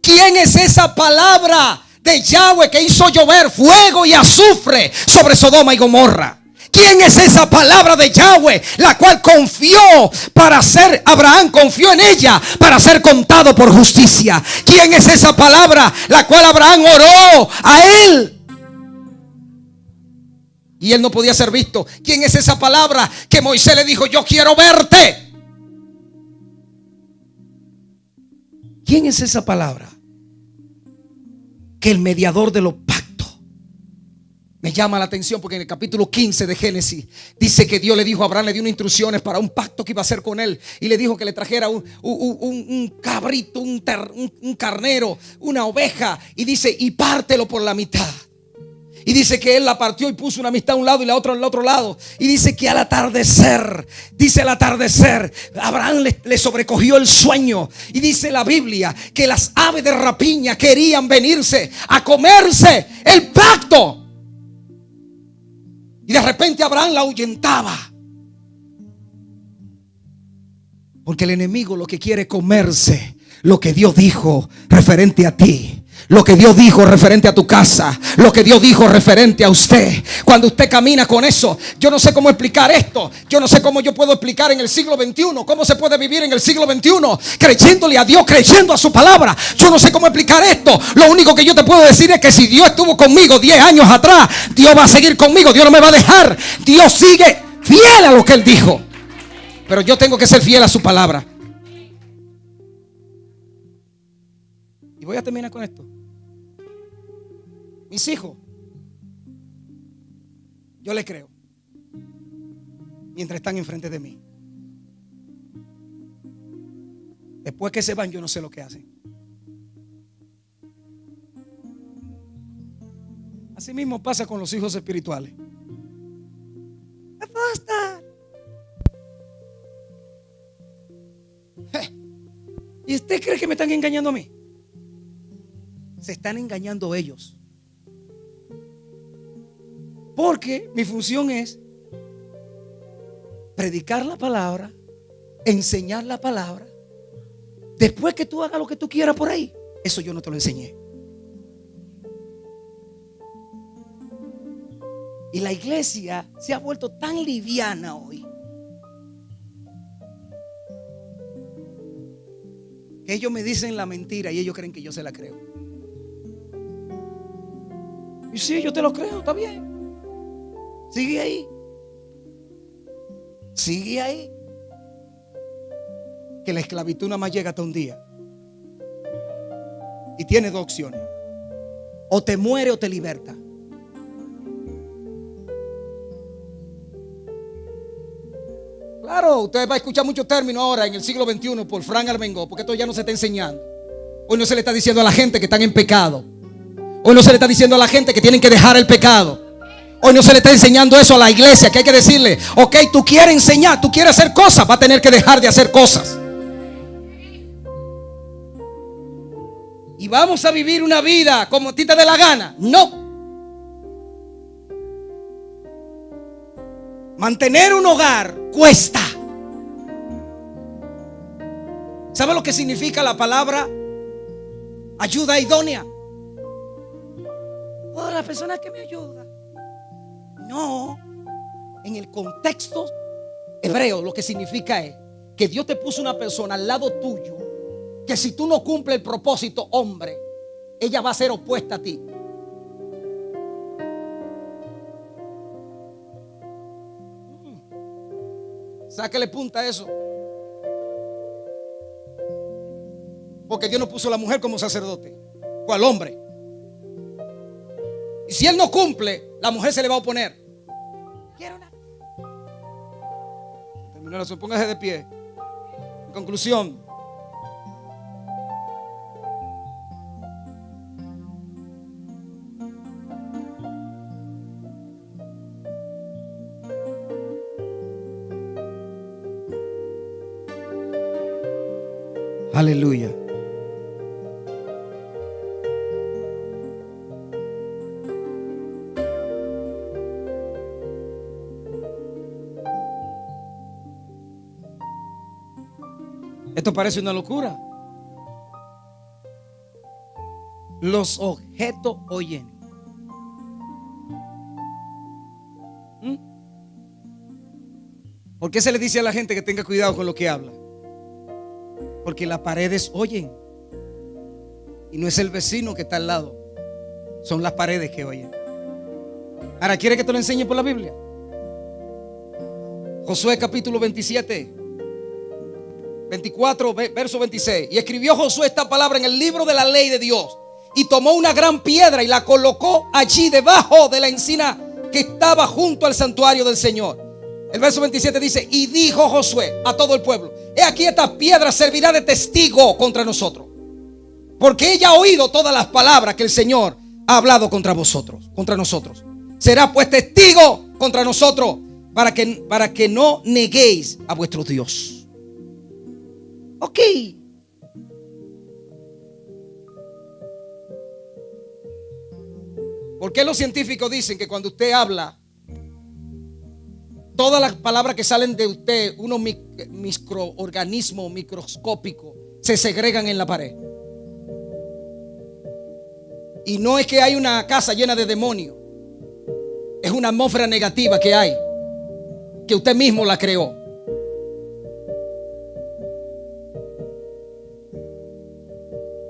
¿Quién es esa palabra de Yahweh que hizo llover fuego y azufre sobre Sodoma y Gomorra? ¿Quién es esa palabra de Yahweh, la cual confió para ser, Abraham confió en ella para ser contado por justicia? ¿Quién es esa palabra la cual Abraham oró a él y él no podía ser visto? ¿Quién es esa palabra que Moisés le dijo: yo quiero verte? ¿Quién es esa palabra que el mediador de los pactos? Me llama la atención porque en el capítulo 15 de Génesis dice que Dios le dijo a Abraham, le dio unas instrucciones para un pacto que iba a hacer con él, y le dijo que le trajera un cabrito, un carnero, una oveja, y dice: y pártelo por la mitad. Y dice que él la partió y puso una mitad a un lado y la otra al otro lado. Y dice que al atardecer, Abraham le sobrecogió el sueño. Y dice la Biblia que las aves de rapiña querían venirse a comerse el pacto. Y de repente Abraham la ahuyentaba, porque el enemigo lo que quiere es comerse lo que Dios dijo referente a ti, lo que Dios dijo referente a tu casa, lo que Dios dijo referente a usted. Cuando usted camina con eso, yo no sé cómo explicar esto. Yo no sé cómo yo puedo explicar en el siglo XXI cómo se puede vivir en el siglo XXI creyéndole a Dios, creyendo a su palabra. Yo no sé cómo explicar esto. Lo único que yo te puedo decir es que si Dios estuvo conmigo 10 años atrás, Dios va a seguir conmigo. Dios no me va a dejar. Dios sigue fiel a lo que Él dijo, pero yo tengo que ser fiel a su palabra. Y voy a terminar con esto. Mis hijos, yo les creo mientras están enfrente de mí. Después que se van, yo no sé lo que hacen. Así mismo pasa con los hijos espirituales. Basta. ¿Y usted cree que me están engañando a mí? Se están engañando ellos. Porque mi función es predicar la palabra, enseñar la palabra. Después que tú hagas lo que tú quieras por ahí, eso yo no te lo enseñé. Y la iglesia se ha vuelto tan liviana hoy que ellos me dicen la mentira y ellos creen que yo se la creo. Y sí, yo te lo creo, está bien. Sigue ahí. Sigue ahí. Que la esclavitud nada más llega hasta un día. Y tiene dos opciones: o te muere o te liberta. Claro, usted va a escuchar muchos términos ahora en el siglo XXI por Frank Armengol, porque esto ya no se está enseñando. Hoy no se le está diciendo a la gente que están en pecado. Hoy no se le está diciendo a la gente que tienen que dejar el pecado. Hoy no se le está enseñando eso a la iglesia, que hay que decirle: ok, tú quieres enseñar, tú quieres hacer cosas, va a tener que dejar de hacer cosas. Y y vamos a vivir una vida como a ti te dé la gana. No. Mantener un hogar cuesta. ¿Sabe lo que significa la palabra ayuda idónea? Oh, la persona que me ayuda. No. En el contexto hebreo lo que significa es que Dios te puso una persona al lado tuyo, que si tú no cumples el propósito, hombre, ella va a ser opuesta a ti. Sáquele punta a eso. Porque Dios no puso a la mujer como sacerdote, fue al hombre. Y si él no cumple, la mujer se le va a oponer. Quiero una. Terminó la oración, póngase de pie. En conclusión, aleluya. Esto parece una locura. Los objetos oyen. ¿Por qué se le dice a la gente que tenga cuidado con lo que habla? Porque las paredes oyen. Y no es el vecino que está al lado, son las paredes que oyen. Ahora, ¿quiere que te lo enseñe por la Biblia? Josué capítulo 27 24, verso 26. Y escribió Josué esta palabra en el libro de la ley de Dios, y tomó una gran piedra y la colocó allí debajo de la encina que estaba junto al santuario del Señor. El verso 27 dice: y dijo Josué a todo el pueblo: he aquí, esta piedra servirá de testigo contra nosotros, porque ella ha oído todas las palabras que el Señor ha hablado contra vosotros, contra nosotros. Será pues testigo contra nosotros, para que no neguéis a vuestro Dios. Ok. ¿Por qué los científicos dicen que cuando usted habla, todas las palabras que salen de usted, unos microorganismos microscópicos, se segregan en la pared? Y no es que hay una casa llena de demonios, es una atmósfera negativa que hay, que usted mismo la creó.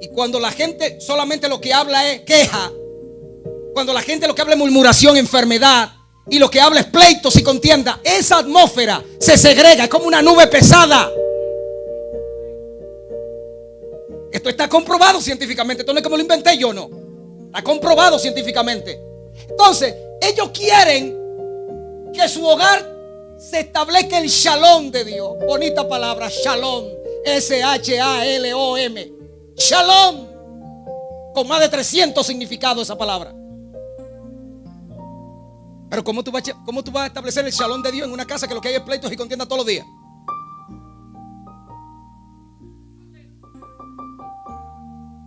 Y cuando la gente solamente lo que habla es queja, cuando la gente lo que habla es murmuración, enfermedad, y lo que habla es pleitos y contienda, esa atmósfera se segrega, es como una nube pesada. Esto está comprobado científicamente. Esto no es como lo inventé yo, no. Está comprobado científicamente. Entonces, ellos quieren que su hogar se establezca el shalom de Dios. Bonita palabra, shalom. S-H-A-L-O-M. Shalom. Con más de 300 significados esa palabra. Pero ¿cómo tú vas a establecer el shalom de Dios en una casa que lo que hay es pleitos y contienda todos los días?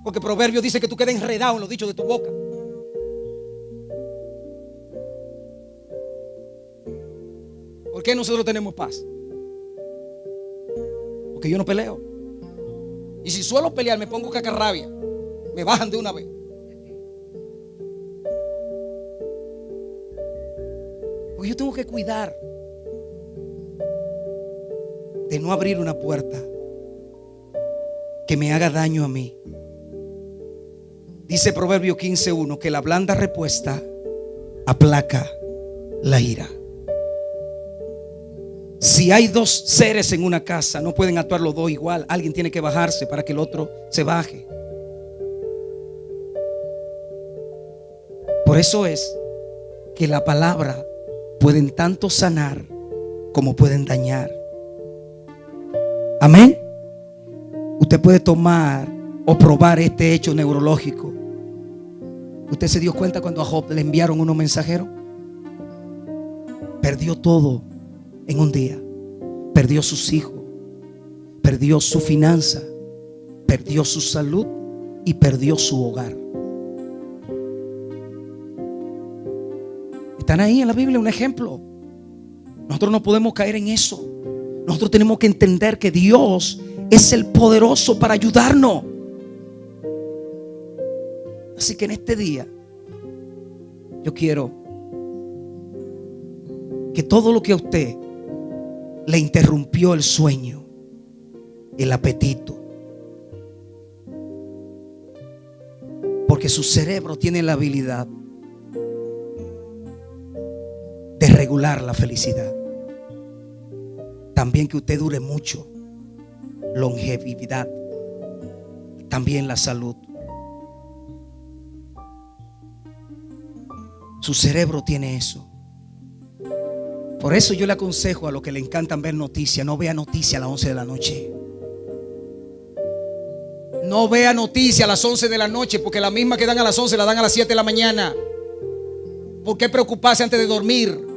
Porque Proverbios dice que tú quedas enredado en los dichos de tu boca. ¿Por qué nosotros tenemos paz? Porque yo no peleo. Y si suelo pelear, me pongo cacarrabia. Me bajan de una vez. Porque yo tengo que cuidar de no abrir una puerta que me haga daño a mí. Dice Proverbio 15:1 que la blanda respuesta aplaca la ira. Si hay dos seres en una casa, no pueden actuar los dos igual. Alguien tiene que bajarse para que el otro se baje. Por eso es que la palabra pueden tanto sanar como pueden dañar. Amén. Usted puede tomar o probar este hecho neurológico. ¿Usted se dio cuenta cuando a Job le enviaron unos mensajeros? Perdió todo en un día. Perdió sus hijos, perdió su finanza, perdió su salud y perdió su hogar. Están ahí en la Biblia un ejemplo. Nosotros no podemos caer en eso. Nosotros tenemos que entender que Dios es el poderoso para ayudarnos. Así que en este día yo quiero que todo lo que a usted le interrumpió el sueño, el apetito, porque su cerebro tiene la habilidad de regular la felicidad. También que usted dure mucho, longevidad, también la salud. Su cerebro tiene eso. Por eso yo le aconsejo a los que le encantan ver noticias, no vea noticias a las 11 de la noche. No vea noticias a las 11 de la noche, porque la misma que dan a las 11 la dan a las 7 de la mañana. ¿Por qué preocuparse antes de dormir?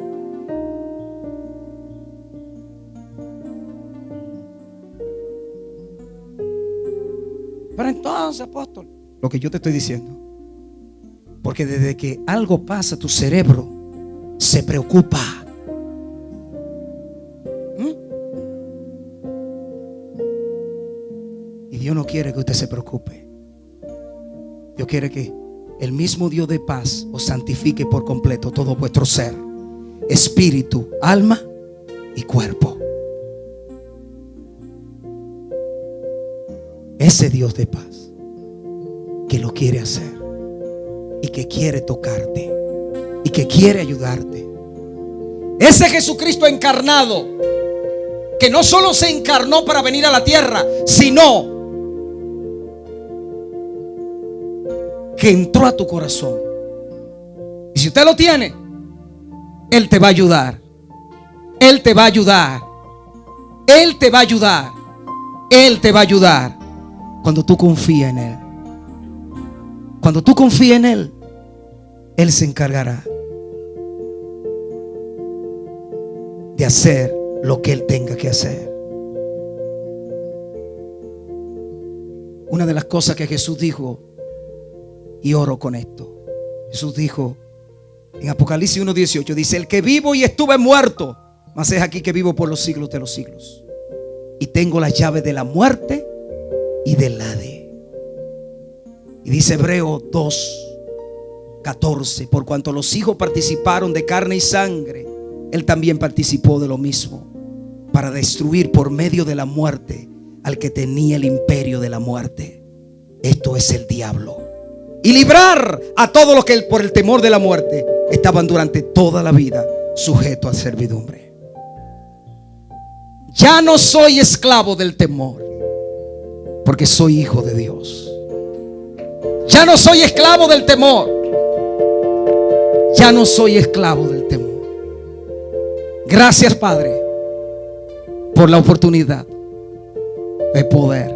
Pero entonces, apóstol, lo que yo te estoy diciendo, porque desde que algo pasa, tu cerebro se preocupa. Y Dios no quiere que usted se preocupe. Dios quiere que el mismo Dios de paz os santifique por completo todo vuestro ser, espíritu, alma y cuerpo. Ese Dios de paz que lo quiere hacer y que quiere tocarte y que quiere ayudarte. Ese Jesucristo encarnado, que no solo se encarnó para venir a la tierra, sino que entró a tu corazón. Y si usted lo tiene, Él te va a ayudar. Él te va a ayudar. Él te va a ayudar. Él te va a ayudar. Cuando tú confías en Él. Cuando tú confías en Él, Él se encargará de hacer lo que Él tenga que hacer. Una de las cosas que Jesús dijo, y oro con esto, Jesús dijo en Apocalipsis 1:18, dice: el que vivo y estuve muerto, mas es aquí que vivo por los siglos de los siglos, y tengo las llaves de la muerte y del Hades. Y dice Hebreos 2:14, por cuanto los hijos participaron de carne y sangre, Él también participó de lo mismo, para destruir por medio de la muerte al que tenía el imperio de la muerte, esto es el diablo, y librar a todos los que por el temor de la muerte estaban durante toda la vida sujetos a servidumbre. Ya no soy esclavo del temor, porque soy hijo de Dios. Ya no soy esclavo del temor. Ya no soy esclavo del temor. Gracias, Padre, por la oportunidad de poder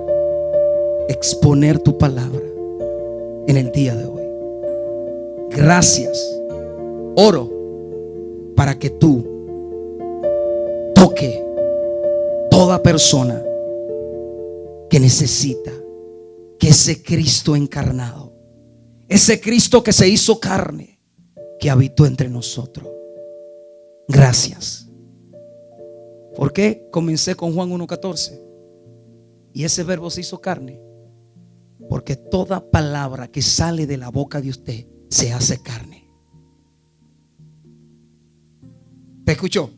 exponer tu palabra en el día de hoy. Gracias. Oro para que tú toque toda persona que necesita que ese Cristo encarnado, ese Cristo que se hizo carne, que habitó entre nosotros. Gracias. ¿Por qué comencé con Juan 1:14? Y ese verbo se hizo carne, porque toda palabra que sale de la boca de usted se hace carne. ¿Te escuchó?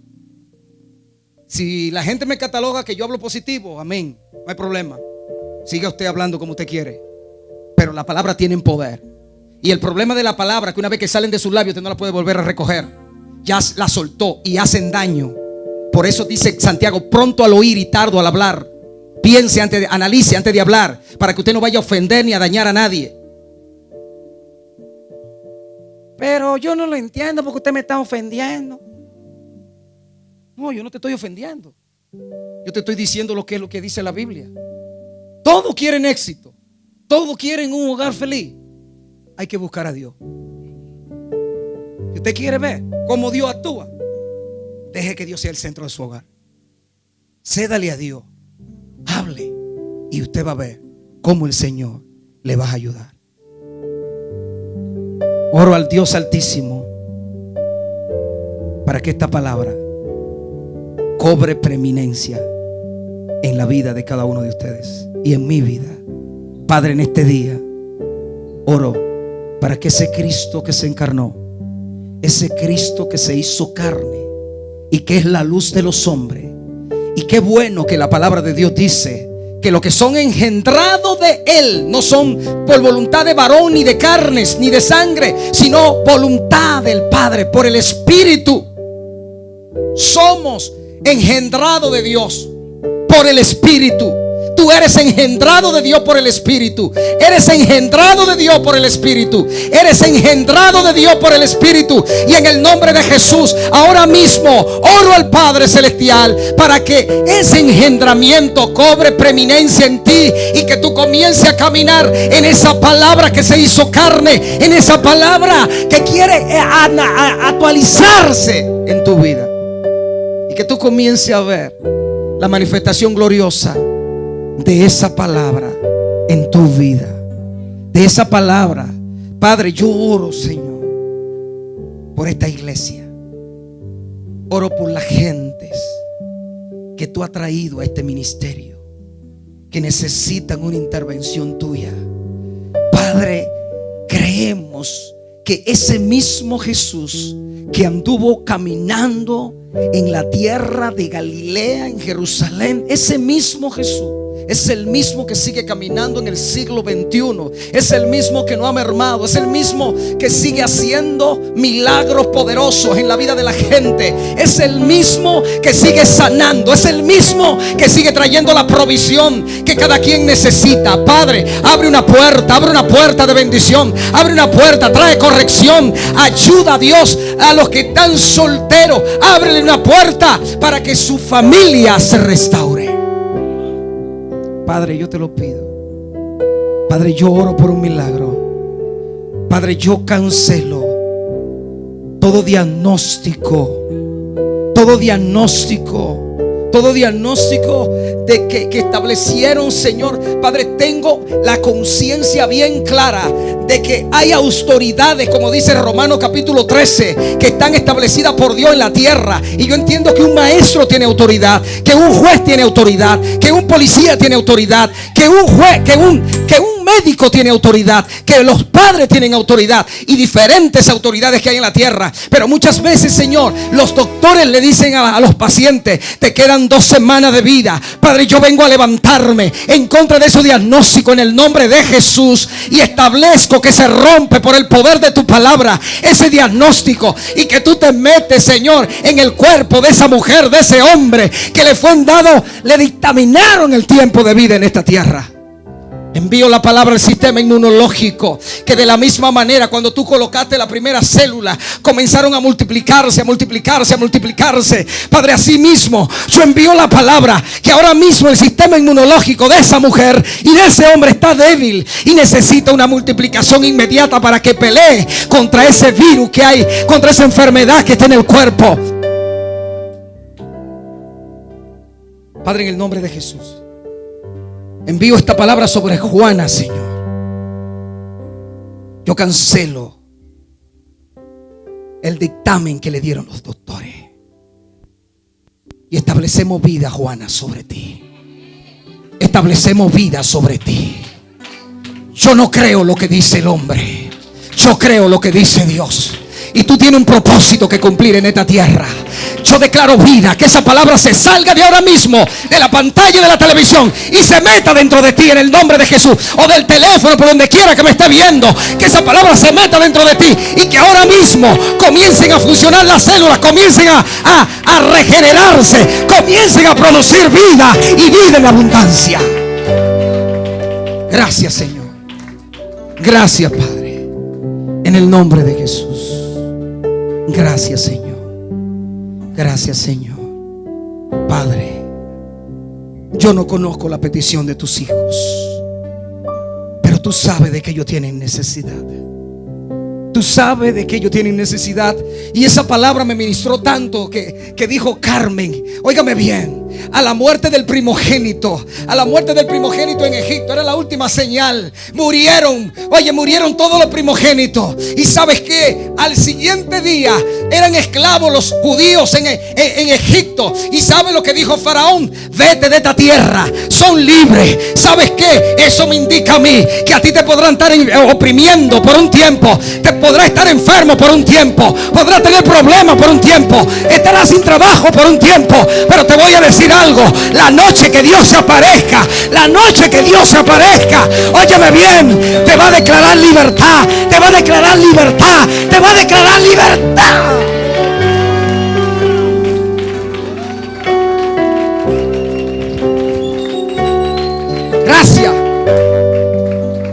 Si la gente me cataloga que yo hablo positivo, amén, no hay problema. Siga usted hablando como usted quiere, pero la palabra tiene poder. Y el problema de la palabra, que una vez que salen de sus labios usted no la puede volver a recoger. Ya la soltó y hacen daño. Por eso dice Santiago: pronto al oír y tardo al hablar. Piense antes de, analice antes de hablar, para que usted no vaya a ofender ni a dañar a nadie. Pero yo no lo entiendo porque usted me está ofendiendo. No, yo no te estoy ofendiendo. Yo te estoy diciendo lo que es lo que dice la Biblia. Todos quieren éxito. Todos quieren un hogar feliz. Hay que buscar a Dios. Si usted quiere ver cómo Dios actúa, deje que Dios sea el centro de su hogar. Cédale a Dios. Hable y usted va a ver cómo el Señor le vas a ayudar. Oro al Dios Altísimo para que esta palabra cobre preeminencia en la vida de cada uno de ustedes y en mi vida. Padre, en este día oro para que ese Cristo que se encarnó, ese Cristo que se hizo carne y que es la luz de los hombres, y qué bueno que la palabra de Dios dice que los que son engendrados de Él no son por voluntad de varón, ni de carnes, ni de sangre, sino voluntad del Padre, por el Espíritu. Somos engendrados de Dios por el Espíritu. Tú eres engendrado de Dios por el Espíritu. Eres engendrado de Dios por el Espíritu. Eres engendrado de Dios por el Espíritu. Y en el nombre de Jesús, ahora mismo oro al Padre Celestial para que ese engendramiento cobre preeminencia en ti y que tú comiences a caminar en esa palabra que se hizo carne, en esa palabra que quiere actualizarse en tu vida, y que tú comiences a ver la manifestación gloriosa de esa palabra en tu vida, de esa palabra. Padre, yo oro, Señor, por esta iglesia. Oro por las gentes que tú has traído a este ministerio, que necesitan una intervención tuya. Padre, creemos que ese mismo Jesús que anduvo caminando en la tierra de Galilea, en Jerusalén, ese mismo Jesús es el mismo que sigue caminando en el siglo XXI. Es el mismo que no ha mermado. Es el mismo que sigue haciendo milagros poderosos en la vida de la gente. Es el mismo que sigue sanando. Es el mismo que sigue trayendo la provisión que cada quien necesita. Padre, abre una puerta de bendición. Abre una puerta, trae corrección. Ayuda a Dios a los que están solteros. Ábrele una puerta para que su familia se restaure. Padre, yo te lo pido. Padre, yo oro por un milagro. Padre, yo cancelo todo diagnóstico de que establecieron, Señor. Padre, tengo la conciencia bien clara de que hay autoridades, como dice Romanos capítulo 13, que están establecidas por Dios en la tierra. Y yo entiendo que un maestro tiene autoridad, que un juez tiene autoridad, que un policía tiene autoridad, que un juez, que un médico tiene autoridad, que los padres tienen autoridad, y diferentes autoridades que hay en la tierra. Pero muchas veces, Señor, los doctores le dicen a los pacientes: te quedan 2 semanas de vida. Padre, yo vengo a levantarme en contra de esos diagnósticos en el nombre de Jesús, y establezco que se rompe por el poder de tu palabra ese diagnóstico, y que tú te metes, Señor, en el cuerpo de esa mujer, de ese hombre que le fue dado, le dictaminaron el tiempo de vida en esta tierra. Envío la palabra al sistema inmunológico, que de la misma manera, cuando tú colocaste la primera célula, comenzaron a multiplicarse. Padre, así mismo yo envío la palabra, que ahora mismo el sistema inmunológico de esa mujer y de ese hombre está débil y necesita una multiplicación inmediata para que pelee contra ese virus que hay, contra esa enfermedad que está en el cuerpo. Padre, en el nombre de Jesús, envío esta palabra sobre Juana, Señor. Yo cancelo el dictamen que le dieron los doctores y establecemos vida, Juana, sobre ti. Establecemos vida sobre ti. Yo no creo lo que dice el hombre, yo creo lo que dice Dios. Y tú tienes un propósito que cumplir en esta tierra. Yo declaro vida, que esa palabra se salga de ahora mismo de la pantalla de la televisión y se meta dentro de ti en el nombre de Jesús, o del teléfono, por donde quiera que me esté viendo. Que esa palabra se meta dentro de ti y que ahora mismo comiencen a funcionar las células, comiencen a regenerarse, comiencen a producir vida, y vida en abundancia. Gracias, Señor. Gracias, Padre, en el nombre de Jesús. Gracias, Señor. Gracias, Señor. Padre, yo no conozco la petición de tus hijos, pero tú sabes de que ellos tienen necesidad. Tú sabes de que ellos tienen necesidad. Y esa palabra me ministró tanto que dijo Carmen. Óigame bien. a la muerte del primogénito. A la muerte del primogénito en Egipto. Era la última señal. Murieron. Oye, murieron todos los primogénitos. Y ¿sabes qué? Al siguiente día eran esclavos los judíos en Egipto. Y ¿sabes lo que dijo Faraón? Vete de esta tierra. Son libres. ¿Sabes qué? Eso me indica a mí que a ti te podrán estar oprimiendo por un tiempo. Te podrás estar enfermo por un tiempo. Podrás tener problemas por un tiempo. Estarás sin trabajo por un tiempo. Pero te voy a decir algo. La noche que Dios se aparezca, la noche que Dios se aparezca, óyeme bien, te va a declarar libertad. Te va a declarar libertad. Te va a declarar libertad. Gracias.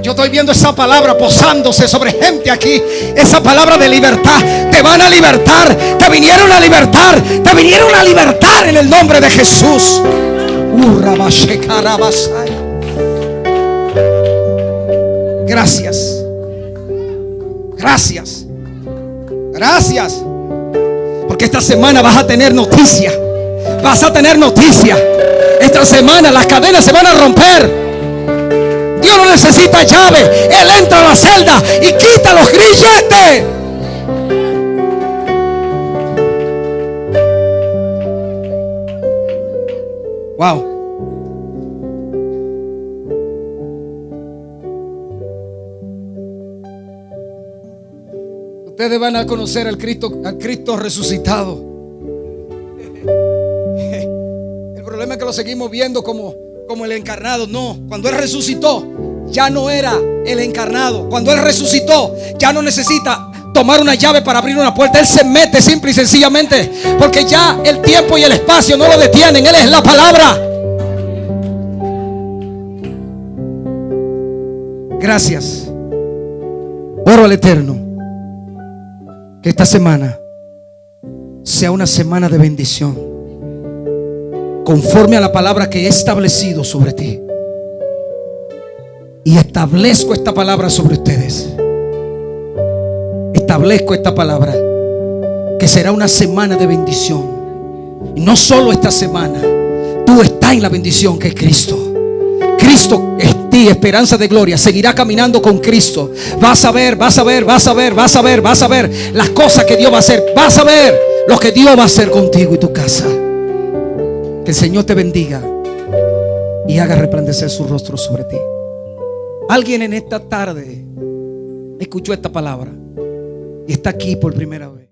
Yo estoy viendo esa palabra posándose sobre gente aquí. Esa palabra de libertad. Te van a libertar. Te vinieron a libertar. Te vinieron a libertar en el nombre de Jesús. Gracias. Gracias. Gracias. Porque esta semana vas a tener noticia. Vas a tener noticia. Esta semana las cadenas se van a romper. Dios no necesita llave. Él entra a la celda y quita los grilletes. Wow. Ustedes van a conocer al Cristo resucitado. El problema es que lo seguimos viendo como el encarnado. No, cuando Él resucitó, ya no era el encarnado. Cuando Él resucitó, ya no necesita tomar una llave para abrir una puerta. Él se mete simple y sencillamente, porque ya el tiempo y el espacio no lo detienen. Él es la palabra. Gracias. Oro al Eterno que esta semana sea una semana de bendición, conforme a la palabra que he establecido sobre ti. Y establezco esta palabra sobre ustedes. Establezco esta palabra que será una semana de bendición. Y no solo esta semana. Tú estás en la bendición que es Cristo. Cristo es ti, esperanza de gloria. Seguirá caminando con Cristo. Vas a ver las cosas que Dios va a hacer. Vas a ver lo que Dios va a hacer contigo y tu casa. Que el Señor te bendiga y haga resplandecer su rostro sobre ti. Alguien en esta tarde escuchó esta palabra y está aquí por primera vez.